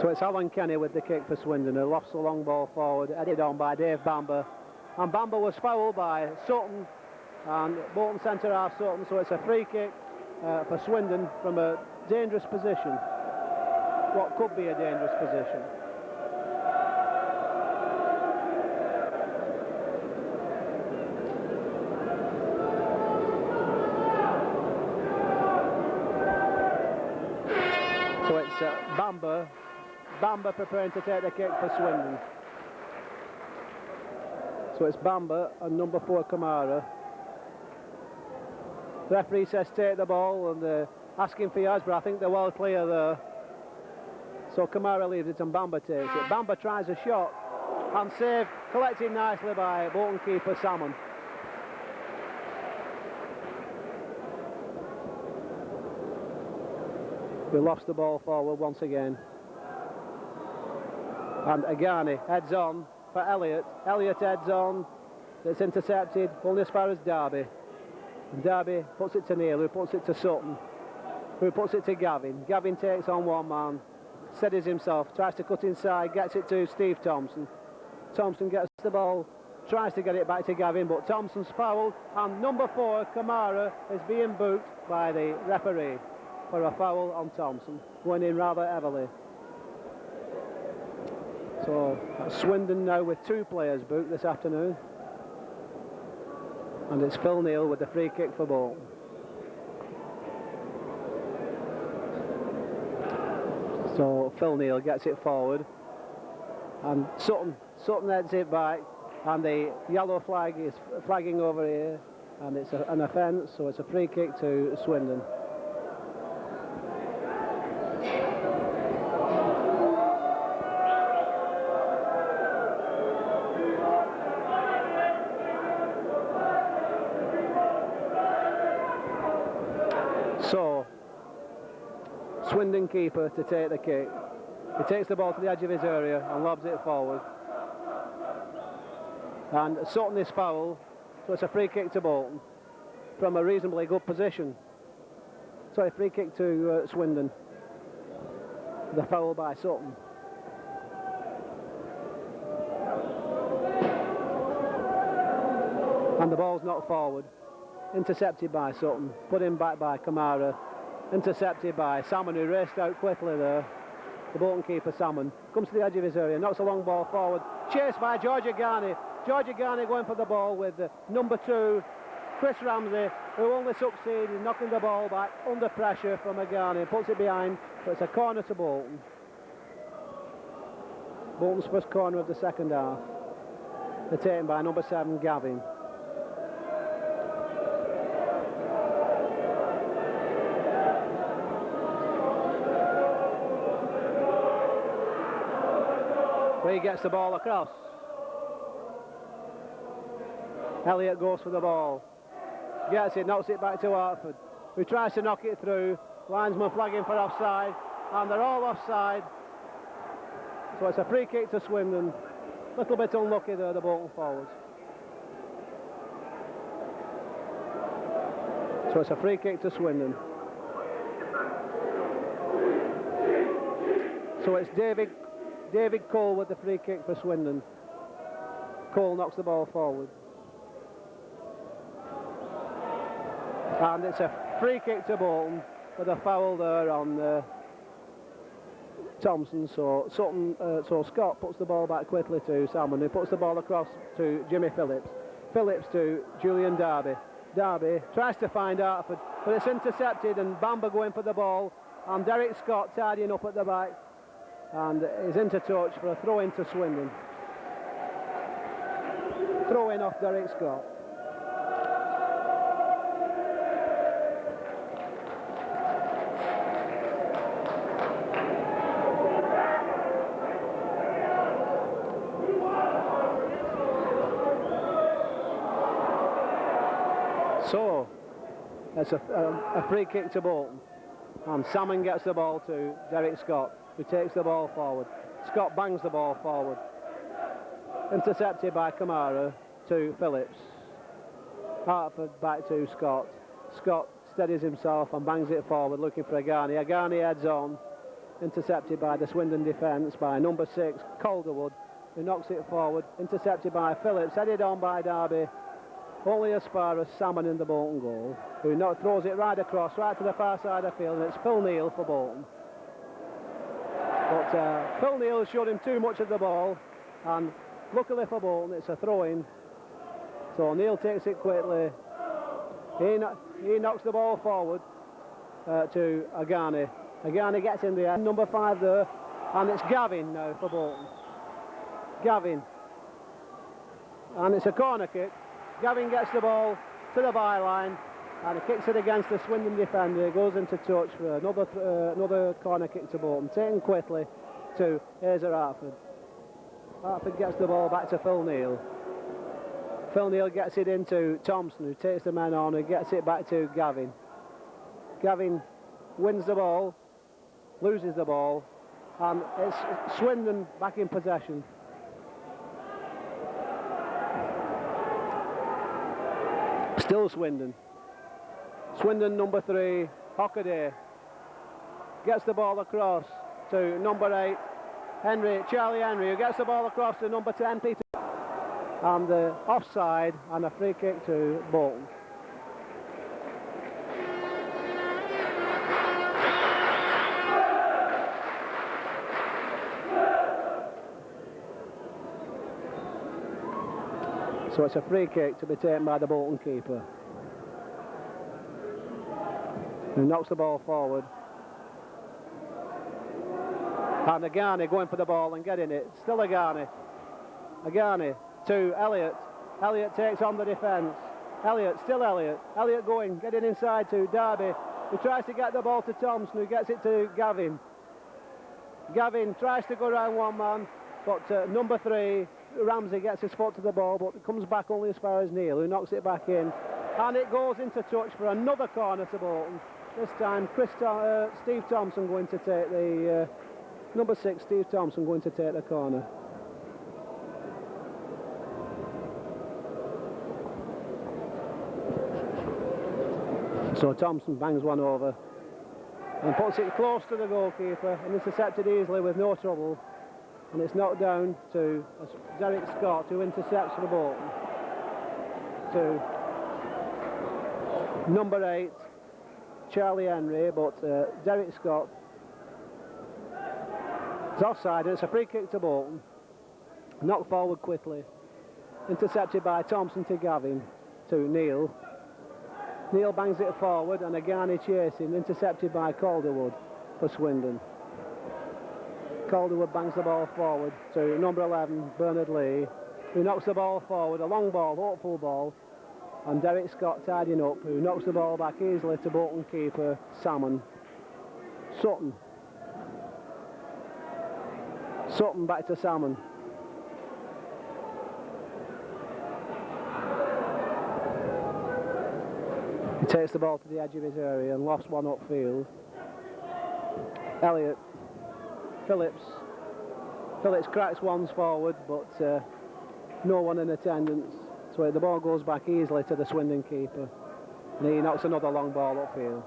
So it's Alan Kenny with the kick for Swindon, who lofts the long ball forward, headed on by Dave Bamber. And Bamber was fouled by Sutton, and Bolton centre half Sutton, so it's a free kick for Swindon from a dangerous position. What could be a dangerous position. So it's Bamber preparing to take the kick for Swindon. So it's Bamber and number 4, Kamara. The referee says take the ball, and asking for yards, but I think they're well clear there. So Kamara leaves it and Bamber takes it. Bamber tries a shot and saved, collected nicely by Bolton keeper Salmon. He lofts the ball forward once again. And Agani heads on for Elliott. Elliott heads on. It's intercepted only as far as Derby. And Derby puts it to Neil, who puts it to Sutton, who puts it to Gavin. Gavin takes on one man, steadies himself, tries to cut inside, gets it to Steve Thompson. Thompson gets the ball, tries to get it back to Gavin, but Thompson's fouled, and number 4, Kamara, is being booked by the referee for a foul on Thompson, going in rather heavily. So Swindon now with 2 players booked this afternoon, and it's Phil Neal with the free kick for Bolton. So Phil Neal gets it forward, and Sutton heads it back, and the yellow flag is flagging over here, and it's an offence, so it's a free kick to Swindon. So Swindon keeper to take the kick. He takes the ball to the edge of his area and lobs it forward. And Sutton is fouled, so it's a free kick to Bolton from a reasonably good position. Sorry, free kick to Swindon. The foul by Sutton. And the ball's knocked forward. Intercepted by Sutton, put in back by Kamara, intercepted by Salmon, who raced out quickly there. The Bolton keeper Salmon comes to the edge of his area, knocks a long ball forward, chased by George Agani. George Agani going for the ball with number 2, Chris Ramsey, who only succeeded in knocking the ball back under pressure from Agani, puts it behind, but it's a corner to Bolton. Bolton's first corner of the second half. They're taken by number 7, Gavin. He gets the ball across. Elliott goes for the ball. Gets it, knocks it back to Hartford, who tries to knock it through. Linesman flagging for offside. and they're all offside. So it's a free kick to Swindon. Little bit unlucky there, the Bolton forwards. So it's a free kick to Swindon. So it's David Cole with the free kick for Swindon. Cole knocks the ball forward. And it's a free kick to Bolton with a foul there on Thompson. So Scott puts the ball back quickly to Salmon, who puts the ball across to Jimmy Phillips. Phillips to Julian Darby. Darby tries to find Hartford, but it's intercepted, and Bamber going for the ball, and Derek Scott tidying up at the back, and is into touch for a throw into Swindon. Throw in off Derek Scott. So, it's a free kick to Bolton, and Salmon gets the ball to Derek Scott, who takes the ball forward. Scott bangs the ball forward. Intercepted by Kamara to Phillips. Hartford back to Scott. Scott steadies himself and bangs it forward, looking for Agani. Agani heads on. Intercepted by the Swindon defence by number 6, Calderwood, who knocks it forward. Intercepted by Phillips, headed on by Darby. Only as far as Salmon in the Bolton goal, who throws it right across, right to the far side of the field, and it's Phil Neal for Bolton. But Phil Neal showed him too much of the ball, and luckily for Bolton, it's a throw-in. So Neal takes it quickly. He knocks the ball forward to Agani. Agani gets in the air, number 5 there, and it's Gavin now for Bolton. Gavin. And it's a corner kick. Gavin gets the ball to the byline, and he kicks it against the Swindon defender. He goes into touch for another corner kick to Bolton, taken quickly to Hazer Hartford. Hartford gets the ball back to Phil Neal. Phil Neal gets it into Thompson, who takes the men on, who gets it back to Gavin. Gavin wins the ball, loses the ball, and it's Swindon back in possession. Still Swindon. Swindon number 3, Hockaday, gets the ball across to number 8, Charlie Henry, who gets the ball across to number 10, Peter. And offside, and a free kick to Bolton. So it's a free kick to be taken by the Bolton keeper, who knocks the ball forward. And Agani going for the ball and getting it. Still Agani. Agani to Elliott. Elliott takes on the defence. Elliott, still Elliott. Elliott going, getting inside to Darby, who tries to get the ball to Thompson, who gets it to Gavin. Gavin tries to go around one man, but number 3, Ramsey, gets his foot to the ball, but it comes back only as far as Neal, who knocks it back in. And it goes into touch for another corner to Bolton. This time, Steve Thompson going to take the... number 6, Steve Thompson, going to take the corner. So Thompson bangs one over and puts it close to the goalkeeper, and intercepted easily with no trouble. And it's knocked down to Derek Scott, who intercepts for Bolton. To number 8, Charlie Henry, but Derek Scott is offside, and it's a free kick to Bolton. Knocked forward quickly. Intercepted by Thompson to Gavin, to Neal. Neal bangs it forward, and Agani chasing, intercepted by Calderwood for Swindon. Calderwood bangs the ball forward to number 11, Bernard Lee, who knocks the ball forward, a long ball, hopeful ball, and Derek Scott tidying up, who knocks the ball back easily to Bolton keeper Sutton. Sutton back to Salmon. He takes the ball to the edge of his area and lofts one upfield. Elliott, Phillips cracks ones forward, but no one in attendance, so the ball goes back easily to the Swindon keeper, and he knocks another long ball upfield.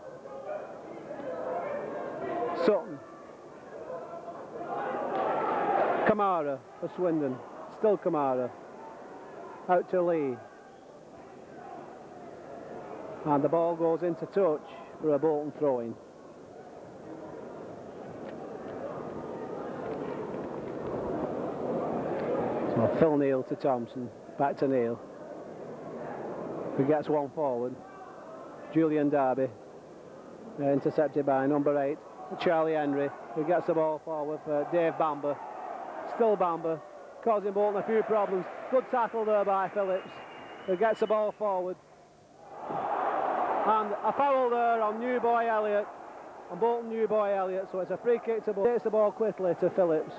Sutton, Kamara for Swindon, still Kamara, out to Lee, and the ball goes into touch for a Bolton throw-in. So Phil Neal to Thompson, back to Neal, who gets one forward. Julian Darby, intercepted by number 8, Charlie Henry, who gets the ball forward for Dave Bamber. Still Bamber, causing Bolton a few problems. Good tackle there by Phillips, who gets the ball forward. And a foul there on new boy Elliott, on Bolton new boy Elliott, so it's a free kick to Bolton. Takes the ball quickly to Phillips.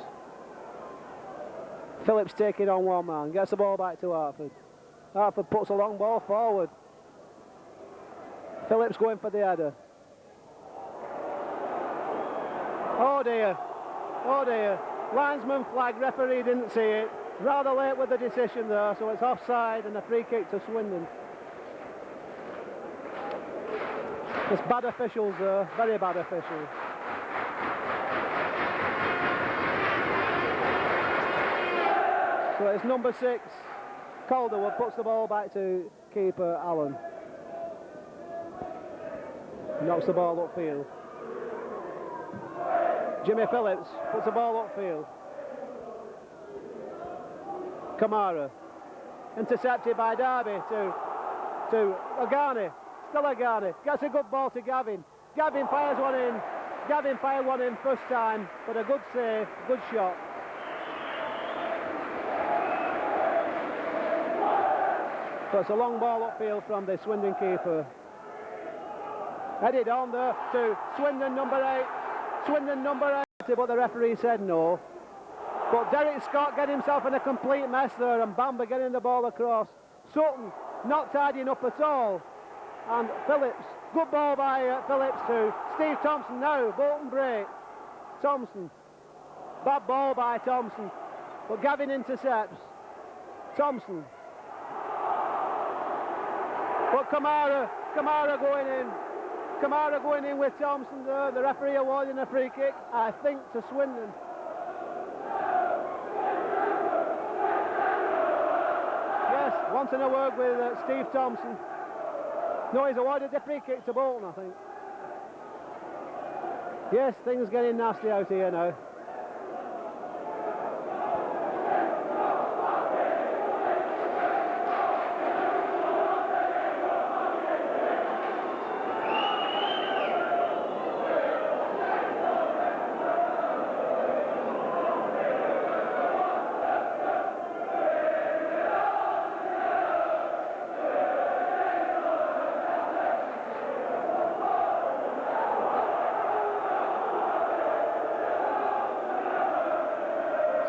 Phillips taking on one man, gets the ball back to Hartford. Hartford puts a long ball forward. Phillips going for the header. Oh dear, oh dear. Linesman flag, referee didn't see it. Rather late with the decision there, so it's offside and a free kick to Swindon. It's bad officials there, very bad officials. So it's number 6, Calderwood, puts the ball back to keeper Allen. Knocks the ball upfield. Jimmy Phillips puts the ball upfield. Kamara, intercepted by Darby to Agani. Still Agani, gets a good ball to Gavin. Gavin fires one in. Gavin fired one in first time, but a good save, good shot. So it's a long ball upfield from the Swindon keeper. Headed on there to Swindon number 8. Swindon number 8, but the referee said no. But Derek Scott getting himself in a complete mess there, and Bamber getting the ball across. Sutton not tidying up at all. And Phillips, good ball by Phillips to Steve Thompson now. Bolton break. Thompson, bad ball by Thompson, but Gavin intercepts. Thompson. But Kamara going in. Kamara going in with Thompson there. The referee awarding a free kick, I think, to Swindon. Yes, wanting a word with Steve Thompson. No, he's awarded the free kick to Bolton, I think. Yes, things getting nasty out here now.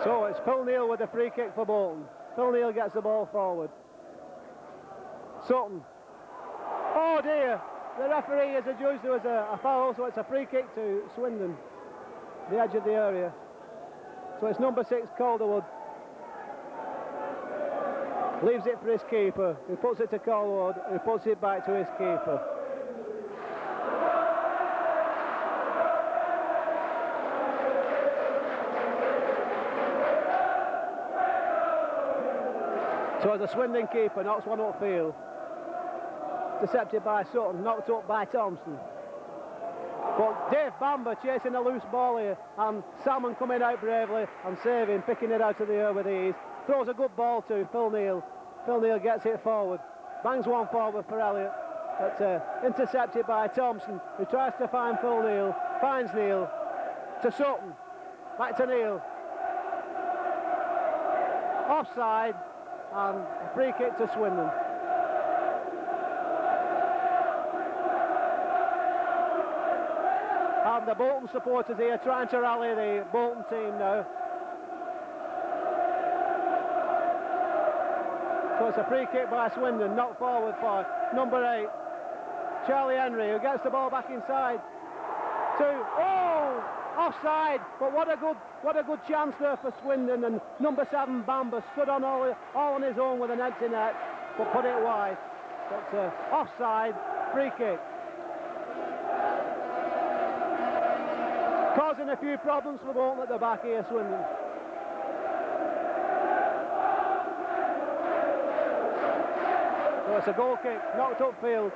So it's Phil Neal with a free kick for Bolton. Phil Neal gets the ball forward. Sutton. Oh dear, the referee has adjudged there was a foul, so it's a free kick to Swindon, the edge of the area. So it's number 6, Calderwood. Leaves it for his keeper, who puts it to Calderwood, who puts it back to his keeper. So the Swindon keeper knocks one upfield. Intercepted by Sutton, knocked up by Thompson. But Dave Bamber chasing a loose ball here, and Salmon coming out bravely and saving, picking it out of the air with ease. Throws a good ball to Phil Neal. Phil Neal gets it forward. Bangs one forward for Elliott. But intercepted by Thompson, who tries to find Phil Neal. Finds Neal. To Sutton. Back to Neal. Offside. And a free kick to Swindon. And the Bolton supporters here trying to rally the Bolton team now. So it's a free kick by Swindon, knocked forward for number 8, Charlie Henry, who gets the ball back inside to, offside, but what a good chance there for Swindon, and number 7 Bamber stood on all on his own with an empty net, but put it wide. But offside, free kick. Causing a few problems for Bolton at the back here, Swindon. So it's a goal kick, knocked upfield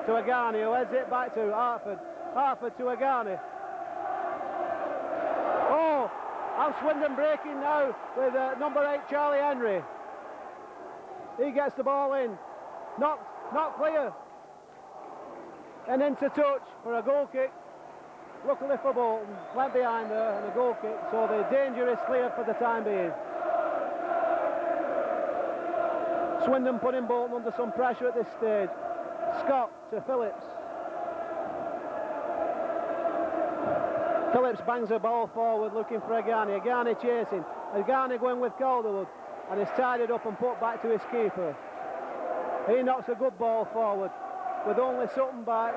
to Agani, who heads it back to Hartford. Hartford to Agani. Oh, and Swindon breaking now with number 8 Charlie Henry. He gets the ball in, not clear, and into touch for a goal kick. Luckily for Bolton, went behind there and a goal kick, so the danger is cleared for the time being. Swindon putting Bolton under some pressure at this stage. Scott to Phillips. Phillips bangs the ball forward looking for Agani. Agani chasing. Agani going with Calderwood, and is tied it up and put back to his keeper. He knocks a good ball forward with only Sutton back.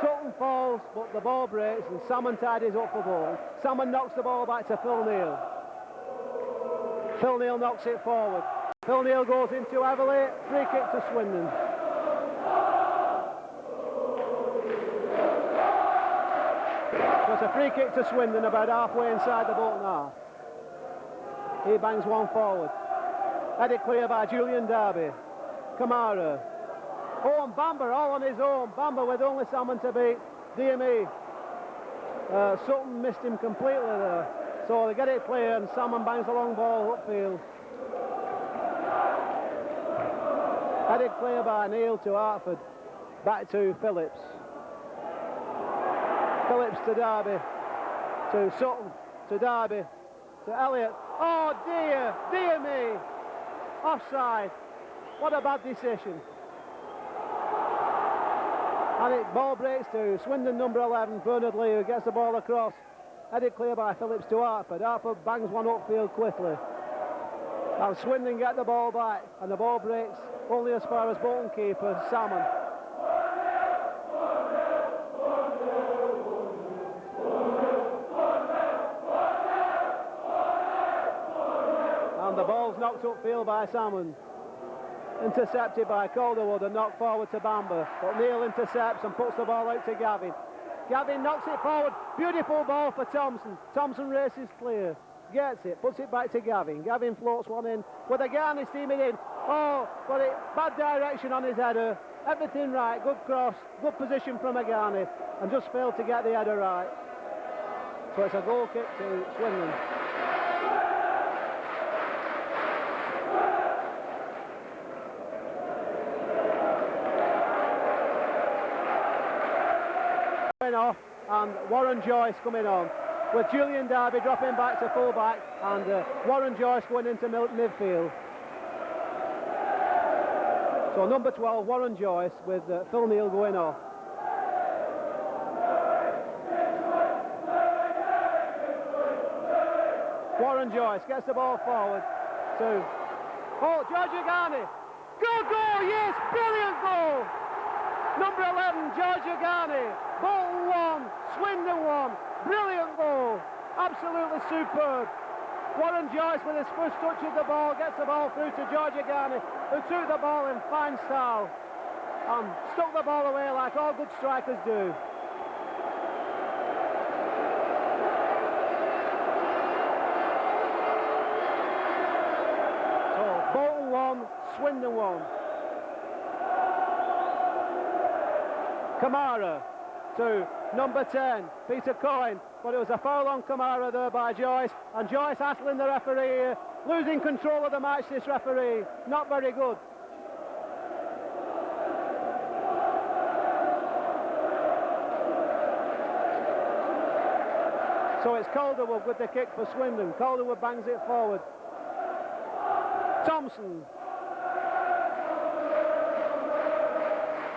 Sutton falls, but the ball breaks, and Salmon tidies up for Bolton. Salmon knocks the ball back to Phil Neal. Phil Neal knocks it forward. Phil Neal goes into heavily. Free kick to Swindon. So it's a free kick to Swindon about halfway inside the Bolton half. He bangs one forward. Headed clear by Julian Darby. Kamara. Oh, and Bamber all on his own. Bamber with only Salmon to beat. DME. Sutton missed him completely there. So they get it clear, and Salmon bangs a long ball upfield. Headed clear by Neil to Hartford. Back to Phillips. Phillips to Darby. To Sutton. To Darby. To Elliott. Oh dear. Dear me. Offside. What a bad decision. And it ball breaks to Swindon number 11, Bernard Lee, who gets the ball across. Headed clear by Phillips to Hartford. Hartford bangs one upfield quickly. Now Swindon get the ball back, and the ball breaks only as far as Bolton keeper Salmon. And the ball's knocked upfield by Salmon. Intercepted by Calderwood and knocked forward to Bamber, but Neil intercepts and puts the ball out to Gavin. Gavin knocks it forward. Beautiful ball for Thompson. Thompson races clear, gets it, puts it back to Gavin. Gavin floats one in with Agani steaming in. Oh, but bad direction on his header. Everything right, good cross, good position from Agani, and just failed to get the header right. So it's a goal kick to Swindon. Off, and Warren Joyce coming on, with Julian Darby dropping back to full back, and Warren Joyce going into midfield. So number 12, Warren Joyce, with Phil Neal going off. Warren Joyce gets the ball forward to George Agani. Good goal, yes, brilliant goal. Number 11, George Agani. Bolton 1, Swindon 1. Brilliant goal. Absolutely superb. Warren Joyce with his first touch of the ball gets the ball through to George Agani, who took the ball in fine style and stuck the ball away like all good strikers do. So Bolton 1, Swindon 1. Kamara to number 10, Peter Coyne, but it was a foul on Kamara there by Joyce, and Joyce hassling the referee here, losing control of the match, this referee, not very good. So it's Calderwood with the kick for Swindon. Calderwood bangs it forward. Thompson.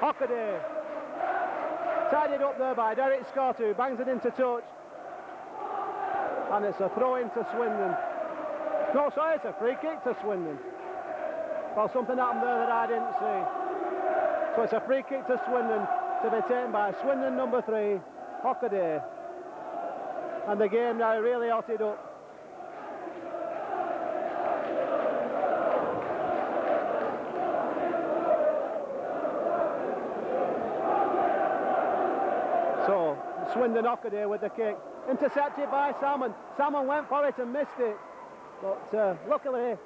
Hockaday. Tidied up there by Derek Scott, who bangs it into touch. And it's a throw in to Swindon. No, sorry, it's a free kick to Swindon. Well, something happened there that I didn't see. So it's a free kick to Swindon to be taken by Swindon number 3, Hockaday. and the game now really hotted up. So Swindon Hockaday with the kick, intercepted by Salmon. Salmon went for it and missed it, but luckily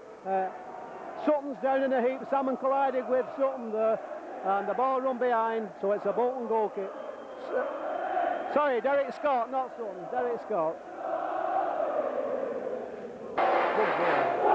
Sutton's down in a heap. Salmon collided with Sutton there, and the ball run behind, so it's a Bolton goal kick. Sorry, Derek Scott, not Sutton, Derek Scott. Good goal.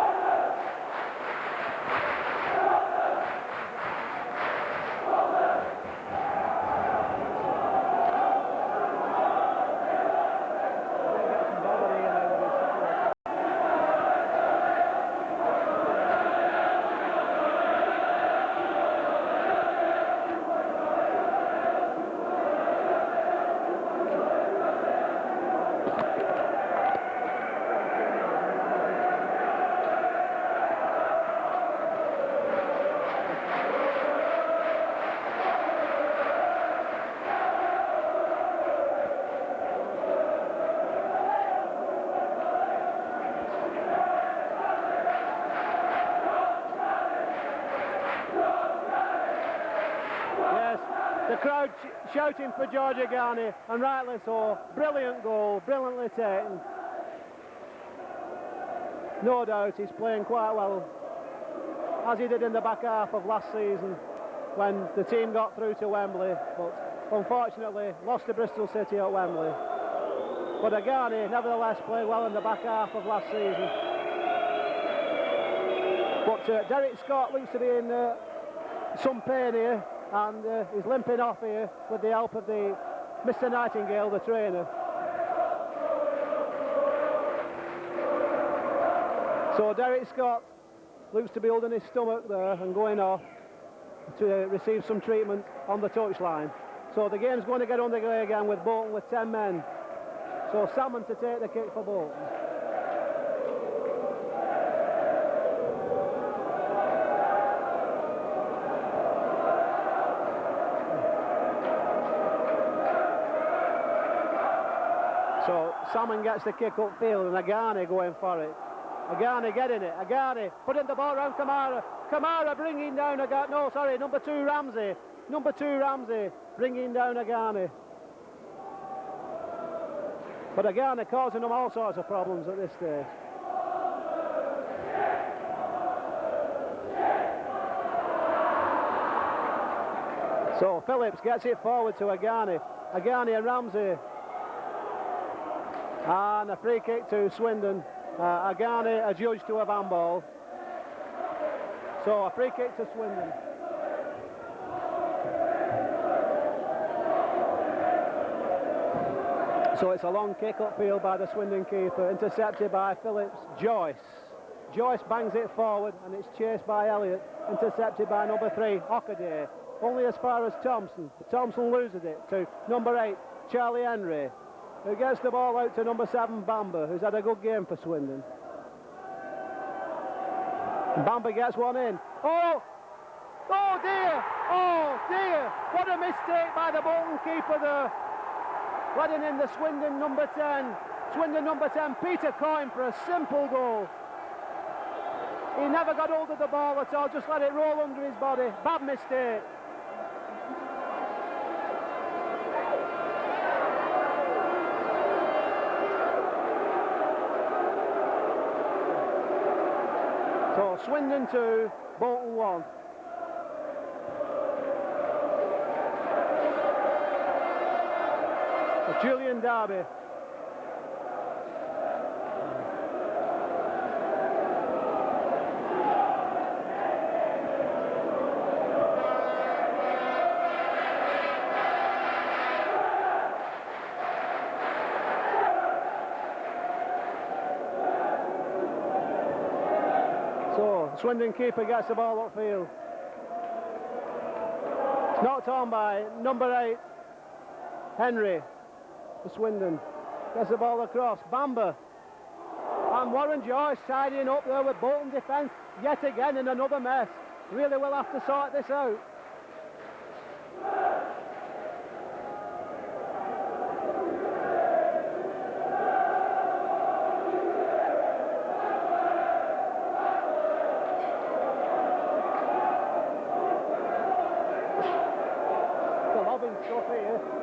The crowd shouting for George Agani, and rightly so. Brilliant goal, brilliantly taken. No doubt he's playing quite well, as he did in the back half of last season when the team got through to Wembley, but unfortunately lost to Bristol City at Wembley. But Agani nevertheless played well in the back half of last season. But Derek Scott looks to be in some pain here, and he's limping off here with the help of the Mr. Nightingale, the trainer. So Derek Scott looks to be holding his stomach there and going off to receive some treatment on the touchline. So the game's going to get underway again with Bolton with 10 men. So Salmon to take the kick for Bolton. So Salmon gets the kick upfield and Agani going for it. Agani getting it. Agani putting the ball around Kamara. Kamara bringing down Agani. No, sorry, number 2 Ramsey. Number 2 Ramsey bringing down Agani. But Agani causing them all sorts of problems at this stage. So Phillips gets it forward to Agani. Agani and Ramsey. And a free kick to Swindon. Agani adjudged to a handball. So a free kick to Swindon. So it's a long kick upfield by the Swindon keeper, intercepted by Phillips. Joyce bangs it forward, and it's chased by Elliott, intercepted by number 3 Hockaday, only as far as Thompson. Thompson loses it to number 8 Charlie Henry, who gets the ball out to number 7 Bamber, who's had a good game for Swindon. Bamber gets one in. Oh dear, what a mistake by the Bolton keeper there, letting in the Swindon number 10, Peter Coyne, for a simple goal. He never got hold of the ball at all, just let it roll under his body. Bad mistake. So Swindon 2, Bolton 1. Julian Darby. So Swindon keeper gets the ball upfield. It's knocked on by number 8 Henry. For Swindon, gets the ball across. Bamber and Warren Joyce tidying up there with Bolton defence yet again in another mess. Really will have to sort this out.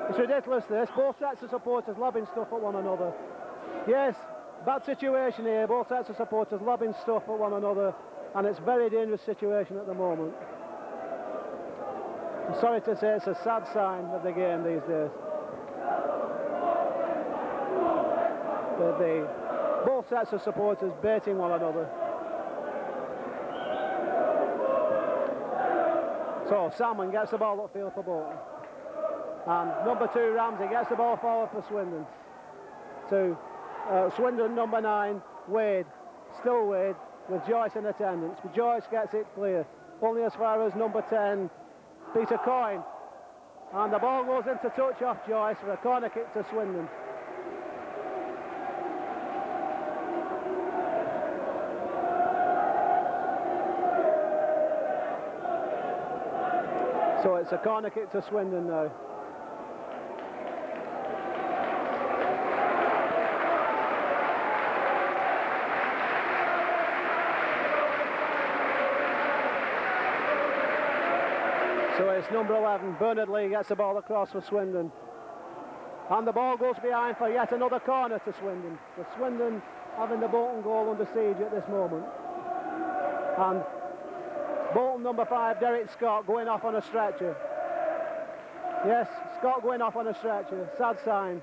It's ridiculous this, both sets of supporters lobbing stuff at one another. Yes, bad situation here, both sets of supporters lobbing stuff at one another, and it's a very dangerous situation at the moment. I'm sorry to say, it's a sad sign of the game these days. Both sets of supporters baiting one another. So Salmon gets the ball upfield for Bolton. And number 2, Ramsey, gets the ball forward for Swindon. To Swindon, number 9, Wade. Still Wade, with Joyce in attendance. But Joyce gets it clear. Only as far as number 10, Peter Coyne. And the ball goes into touch off Joyce for a corner kick to Swindon. So it's a corner kick to Swindon now. So it's number 11, Bernard-Lee, gets the ball across for Swindon. And the ball goes behind for yet another corner to Swindon. With Swindon having the Bolton goal under siege at this moment. And Bolton number 5, Derek Scott, going off on a stretcher. Yes, Scott going off on a stretcher, sad sign.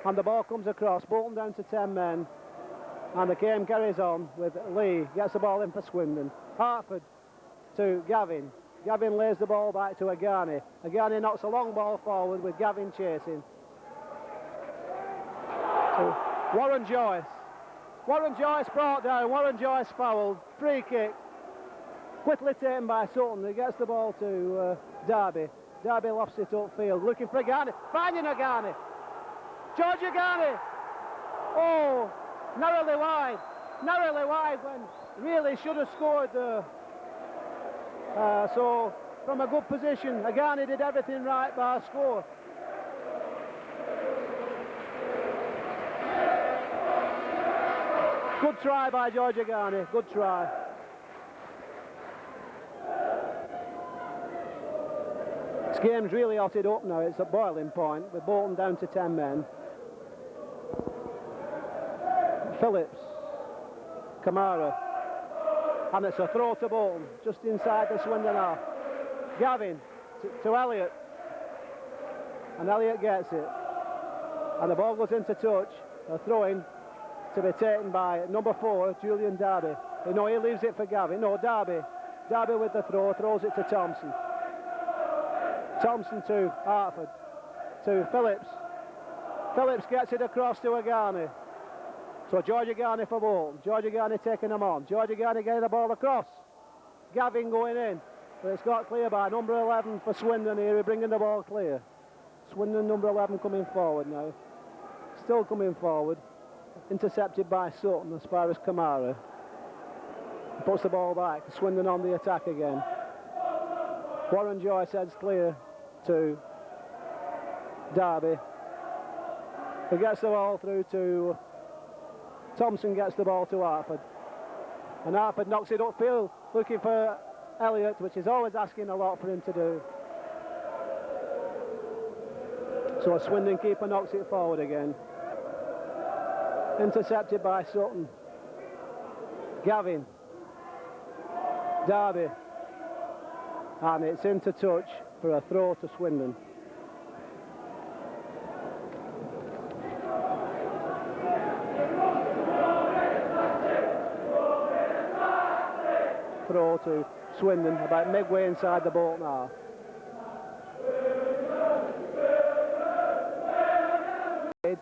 And the ball comes across, Bolton down to 10 men. And the game carries on with Lee, gets the ball in for Swindon. Hartford to Gavin. Gavin lays the ball back to Agani. Agani knocks a long ball forward with Gavin chasing. So Warren Joyce. Warren Joyce brought down, Warren Joyce fouled. Free kick. Quickly taken by Sutton. He gets the ball to Derby. Derby lofts it upfield, looking for Agani. Finding Agani. George Agani. Oh, narrowly wide. Narrowly wide when really should have scored there. So, from a good position, Agani did everything right by a score. Good try by George Agani, good try. This game's really hotted up now, it's at boiling point, with Bolton down to 10 men. Phillips, Kamara. And it's a throw to Bolton, just inside the Swindon half. Gavin to Elliott. And Elliott gets it. And the ball goes into touch. A throw-in to be taken by number 4, Julian Derby. No, he leaves it for Gavin. No, Derby. Derby with the throw, throws it to Thompson. Thompson to Hartford. To Phillips. Phillips gets it across to Agani. So George Agani for Bolton. George Agani taking him on. George Agani getting the ball across. Gavin going in. But it's got clear by number 11 for Swindon here, bringing the ball clear. Swindon number 11 coming forward now. Still coming forward. Intercepted by Sutton as far as Kamara. Puts the ball back. Swindon on the attack again. Warren Joyce heads clear to Derby. He gets the ball through to Thompson, gets the ball to Hartford. And Hartford knocks it upfield, looking for Elliott, which is always asking a lot for him to do. So a Swindon keeper knocks it forward again. Intercepted by Sutton. Gavin. Derby. And it's into touch for a throw to Swindon. Throw to Swindon, about midway inside the Bolton half. There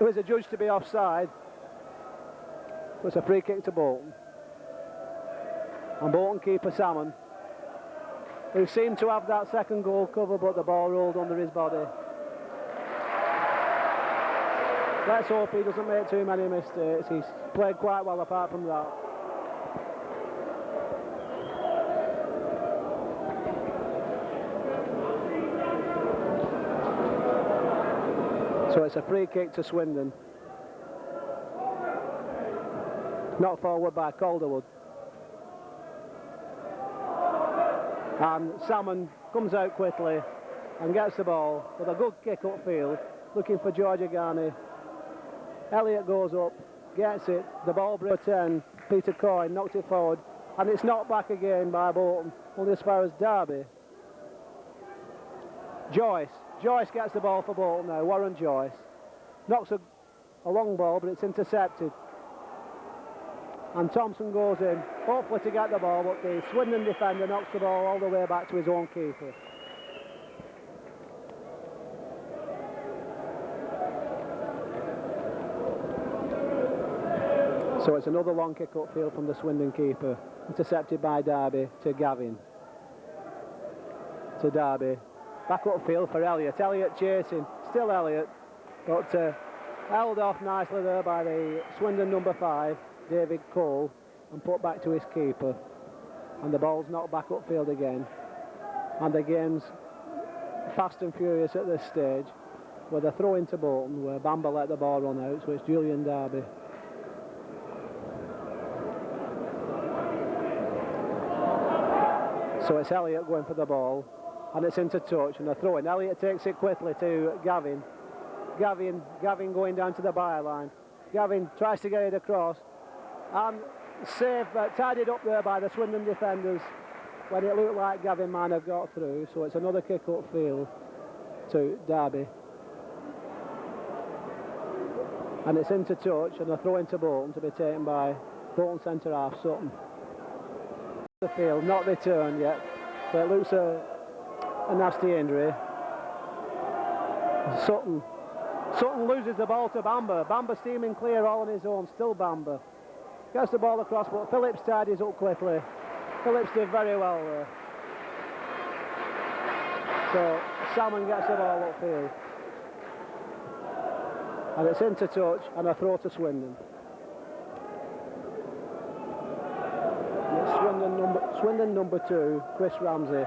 was a judge to be offside. It was a free kick to Bolton. And Bolton keeper Salmon, who seemed to have that second goal cover, but the ball rolled under his body. Let's hope he doesn't make too many mistakes. He's played quite well apart from that. So it's a free kick to Swindon. Knocked forward by Calderwood. And Salmon comes out quickly and gets the ball with a good kick upfield, looking for George Agani. Elliott goes up, gets it, the ball breaks 10, Peter Coyne knocks it forward, and it's knocked back again by Bolton, only as far as Derby. Joyce gets the ball for Bolton now, Warren Joyce. Knocks a long ball, but it's intercepted. And Thompson goes in, hopefully to get the ball, but the Swindon defender knocks the ball all the way back to his own keeper. So it's another long kick upfield from the Swindon keeper, intercepted by Derby to Gavin. To Derby. Back upfield for Elliott. Elliott chasing, still Elliott, but held off nicely there by the Swindon number 5, David Cole, and put back to his keeper. And the ball's knocked back upfield again. And the game's fast and furious at this stage, with a throw into Bolton, where Bamba let the ball run out, so it's Julian Derby. So it's Elliott going for the ball, and it's into touch, and a throw in. Elliott takes it quickly to Gavin. Gavin going down to the byline. Gavin tries to get it across, and saved, tidied up there by the Swindon defenders when it looked like Gavin might have got through. So it's another kick upfield to Derby. And it's into touch, and a throw into Bolton to be taken by Bolton centre half Sutton. The field, not returned yet, so it looks a nasty injury. Sutton loses the ball to Bamba. Bamba steaming clear all on his own, still Bamba. Gets the ball across, but Phillips tidies up quickly. Phillips did very well there. So Salmon gets the ball upfield. And it's into touch, and a throw to Swindon. Swindon number 2, Chris Ramsey,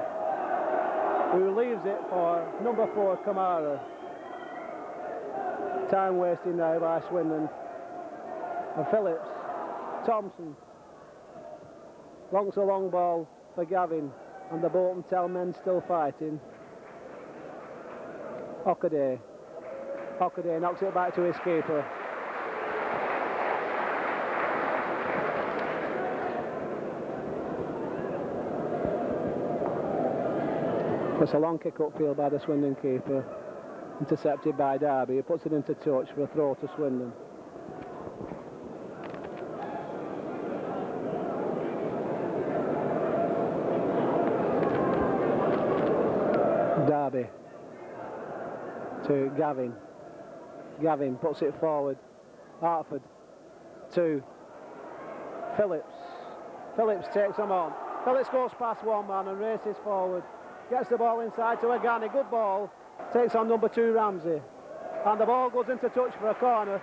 who leaves it for number 4, Kamara. Time wasting now by Swindon. And Phillips, Thompson, longs a long ball for Gavin, and the Bolton Town men still fighting. Hockaday knocks it back to his keeper. It's a long kick upfield by the Swindon keeper, intercepted by Derby, who puts it into touch for a throw to Swindon. Derby to Gavin. Gavin puts it forward. Hartford to Phillips. Phillips takes him on. Phillips goes past one man and races forward. Gets the ball inside to Agani, good ball. Takes on number 2, Ramsey. And the ball goes into touch for a corner.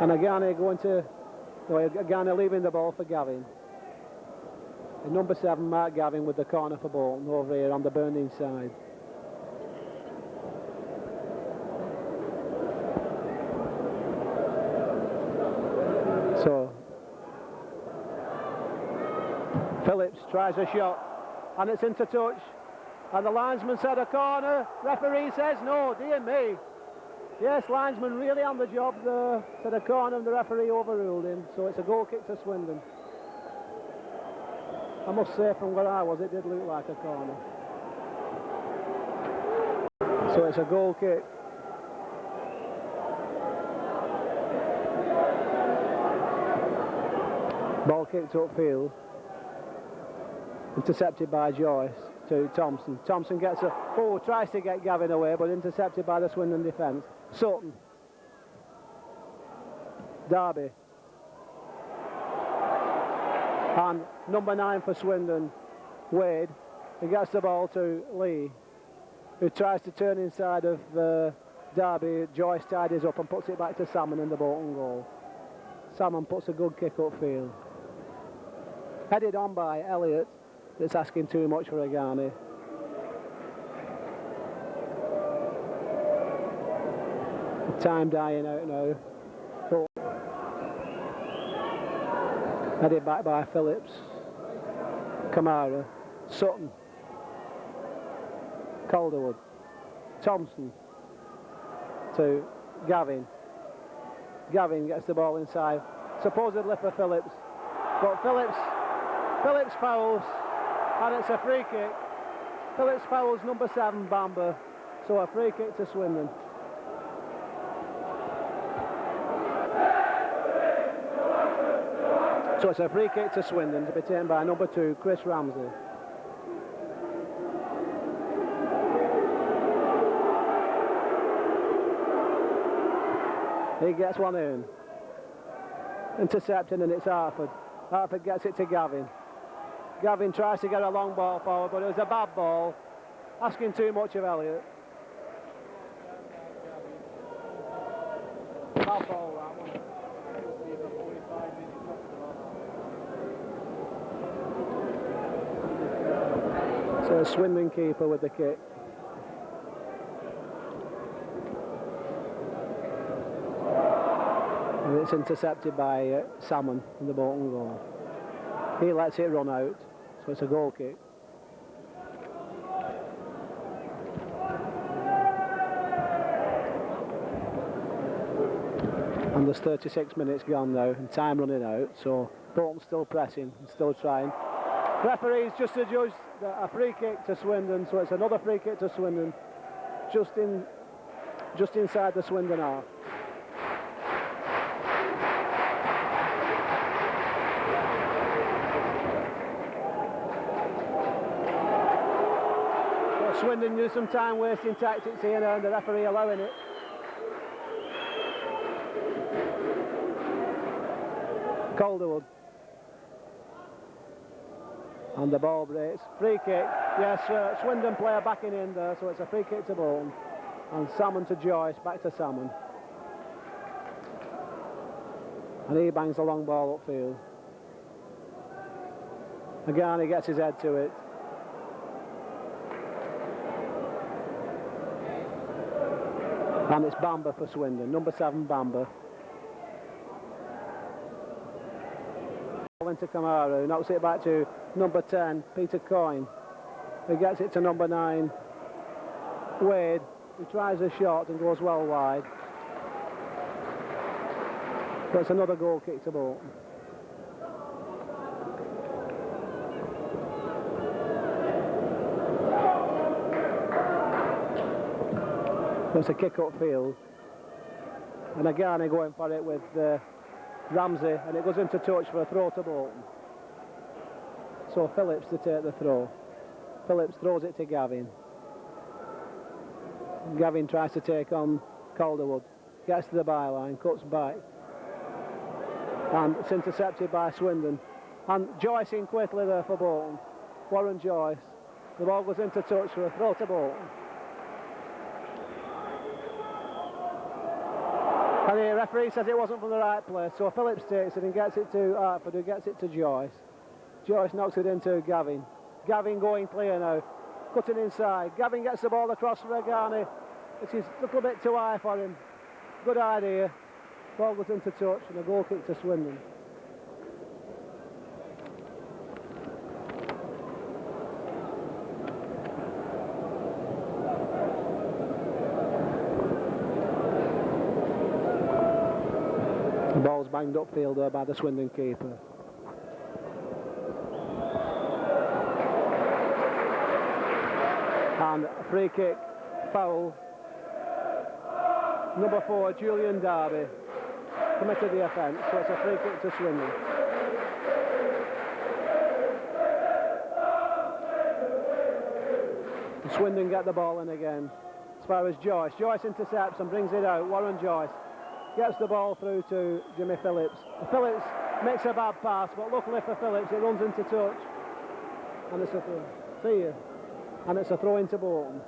And Agani leaving the ball for Gavin. And number 7, Mark Gavin, with the corner for Bolton over here on the Burnden side. So Phillips tries a shot, and it's into touch, and the linesman said a corner. Referee says no. Dear me. Yes, linesman really on the job there. Said a corner, and the referee overruled him. So it's a goal kick to Swindon. I must say, from where I was, it did look like a corner. So it's a goal kick. Ball kicked upfield. Intercepted by Joyce to Thompson. Thompson tries to get Gavin away, but intercepted by the Swindon defence. Sutton. Derby. And number 9 for Swindon, Wade. He gets the ball to Lee, who tries to turn inside of Derby. Joyce tidies up and puts it back to Salmon in the Bolton goal. Salmon puts a good kick upfield. Headed on by Elliott. It's asking too much for Agani. Time dying out now. Headed back by Phillips, Kamara, Sutton, Calderwood, Thompson to Gavin. Gavin gets the ball inside, supposedly for Phillips, but Phillips fouls, and it's a free kick. Phillips fouls number 7, Bamber, so a free kick to Swindon. So it's a free kick to Swindon to be taken by number 2, Chris Ramsey. He gets one in. Intercepting, and it's Hartford. Hartford gets it to Gavin. Gavin tries to get a long ball forward, but it was a bad ball. Asking too much of Elliott. Bad ball, that one. So Swindon keeper with the kick. And it's intercepted by Salmon in the Bolton goal. He lets it run out, so it's a goal kick. And there's 36 minutes gone now, and time running out, so Bolton still pressing and still trying. Referees just adjudged a free kick to Swindon, so it's another free kick to Swindon, just inside the Swindon half. Swindon used some time wasting tactics here and the referee allowing it. Calderwood. And the ball breaks. Free kick. Yes, Swindon player backing in there, so it's a free kick to Bolton. And Salmon to Joyce, back to Salmon. And he bangs the long ball upfield. Agani gets his head to it. And it's Bamber for Swindon, number 7 Bamber. Into Kamara, knocks it back to number 10, Peter Coyne, who gets it to number 9, Wade, who tries a shot and goes well wide. But it's another goal kick to Bolton. It's a kick upfield, and Agani going for it with Ramsey, and it goes into touch for a throw to Bolton. So Phillips to take the throw. Phillips throws it to Gavin. Gavin tries to take on Calderwood, gets to the byline, cuts back, and it's intercepted by Swindon. And Joyce in quickly there for Bolton. Warren Joyce. The ball goes into touch for a throw to Bolton. And the referee says it wasn't from the right place, so Phillips takes it and gets it to Hartford, who gets it to Joyce. Joyce knocks it into Gavin. Gavin going clear now, cutting inside. Gavin gets the ball across for Agani, which is a little bit too high for him. Good idea. Ball goes into touch and a goal kick to Swindon. The ball's banged upfield there by the Swindon keeper. And a free kick, foul. Number 4, Julian Darby, committed the offence, so it's a free kick to Swindon. And Swindon get the ball in again. As far as Joyce. Joyce intercepts and brings it out. Warren Joyce gets the ball through to Jimmy Phillips. Phillips makes a bad pass, but luckily for Phillips, it runs into touch. And it's a throw. See you. And it's a throw into Bolton.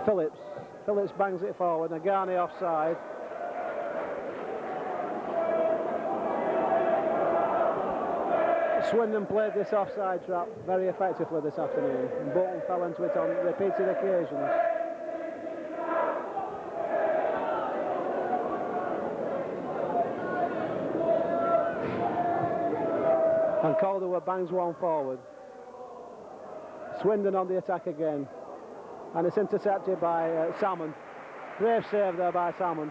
Phillips bangs it forward. Agani offside. Swindon played this offside trap very effectively this afternoon, and Bolton fell into it on repeated occasions. And Calderwood bangs one forward. Swindon on the attack again. And it's intercepted by Salmon. Brave save there by Salmon.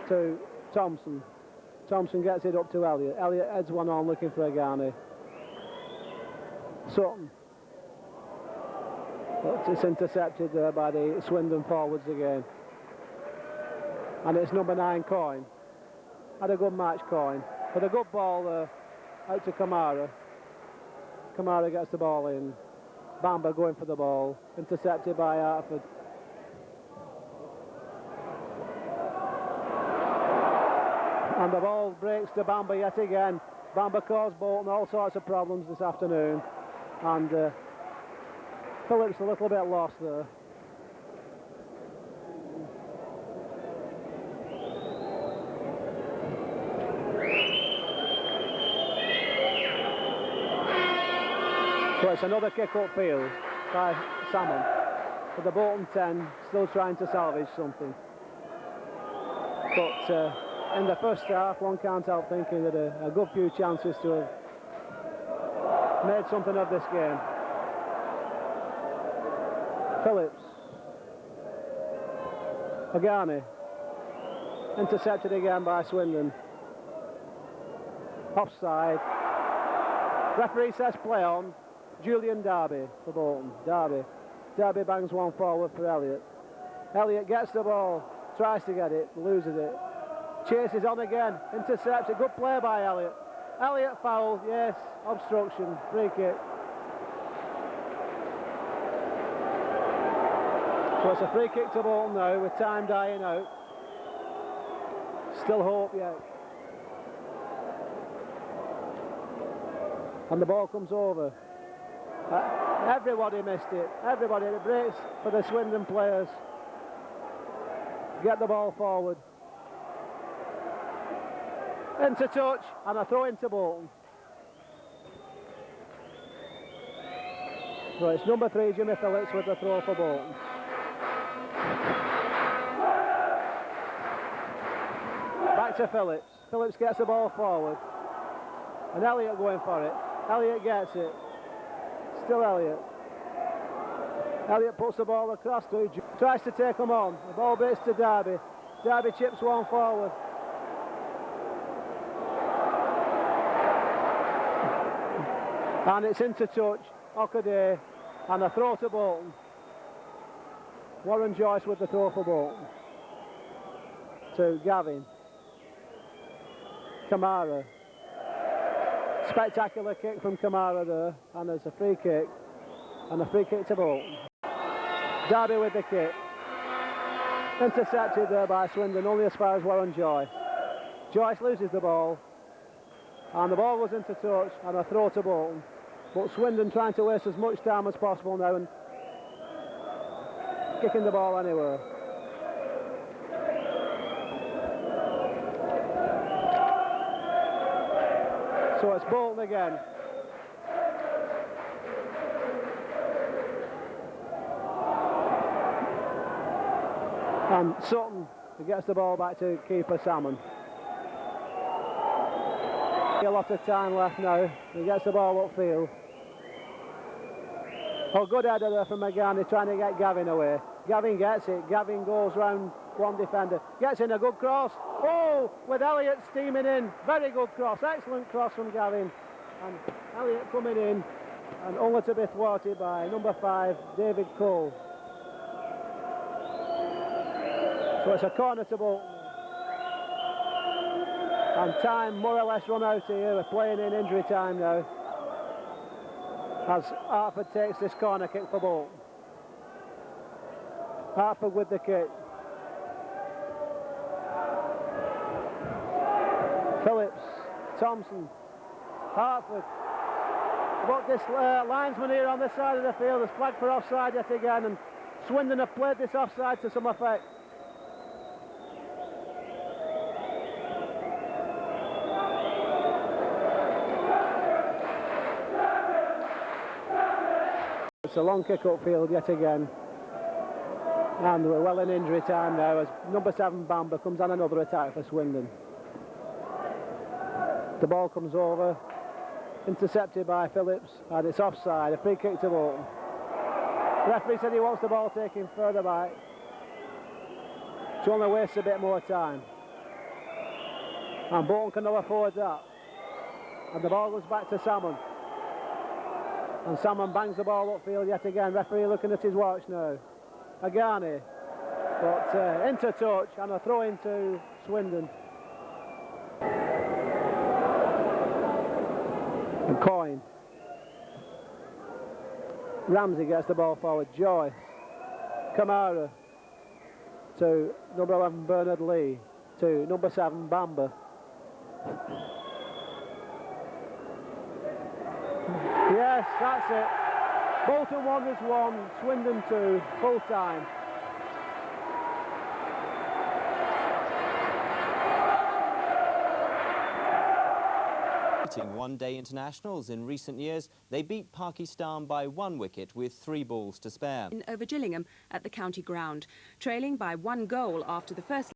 To Thompson. Thompson gets it up to Elliott. Elliott heads one on looking for Agani. Sutton. But it's intercepted there by the Swindon forwards again. And it's number 9, Coyne. Had a good match, Coyne. But a good ball there out to Kamara. Kamara gets the ball in. Bamba going for the ball. Intercepted by Hartford. And the ball breaks to Bamba yet again. Bamba caused Bolton all sorts of problems this afternoon. And Phillips a little bit lost there. So it's another kick upfield by Salmon. For the Bolton 10, still trying to salvage something. But in the first half, one can't help thinking that a good few chances to have made something of this game. Phillips. Agani. Intercepted again by Swindon. Offside. Referee says play on. Julian Darby for Bolton. Darby bangs one forward for Elliott. Elliott gets the ball, tries to get it, loses it. Chases on again, intercepts it. Good play by Elliott. Elliott foul, yes, obstruction, free kick. So it's a free kick to Bolton now with time dying out. Still hope yet. And the ball comes over. Everybody missed it. Everybody. It breaks for the Swindon players. Get the ball forward. Into touch and a throw into Bolton. So it's number 3, Jimmy Phillips, with the throw for Bolton. Back to Phillips. Phillips gets the ball forward. And Elliott going for it. Elliott gets it. Still Elliott. Elliott puts the ball across to tries to take him on. The ball breaks to Darby. Darby chips one forward. And it's into touch. Okaday. And a throw to Bolton. Warren Joyce with the throw for Bolton. To Gavin. Kamara. Spectacular kick from Kamara there, and there's a free kick, and a free kick to Bolton. Darby with the kick. Intercepted there by Swindon, only as far as Warren Joyce. Joyce loses the ball, and the ball was into touch, and a throw to Bolton. But Swindon trying to waste as much time as possible now, and kicking the ball anywhere. So it's Bolton again. And Sutton gets the ball back to keeper Salmon. A lot of time left now. He gets the ball upfield. Oh, good header there from Agani trying to get Gavin away. Gavin gets it. Gavin goes round one defender. Gets in a good cross. Oh, with Elliott steaming in. Very good cross. Excellent cross from Gavin. And Elliott coming in. And only to be thwarted by number 5, David Cole. So it's a corner to Bolton. And time more or less run out here. We're playing in injury time now. As Hartford takes this corner kick for Bolton. Hartford with the kick. Phillips, Thompson, Hartford. But this linesman here on this side of the field is flagged for offside yet again, and Swindon have played this offside to some effect. It's a long kick upfield yet again. And we're well in injury time now as number 7 Bamba comes on another attack for Swindon. The ball comes over. intercepted by Phillips, and it's offside, a free kick to Bolton. The referee said he wants the ball taken further back to only waste a bit more time. And Bolton can afford that. And the ball goes back to Salmon. And Salmon bangs the ball upfield yet again. Referee looking at his watch now. Agani. But into touch and a throw into Swindon. And Coyne. Ramsey gets the ball forward. Joyce. Kamara. To number 11 Bernard Lee. To number 7 Bamber. Yes, that's it. Bolton Wanderers 1, Swindon 2, full time. One-day internationals in recent years, they beat Pakistan by 1 wicket with 3 balls to spare. Over Gillingham at the county ground, trailing by 1 goal after the first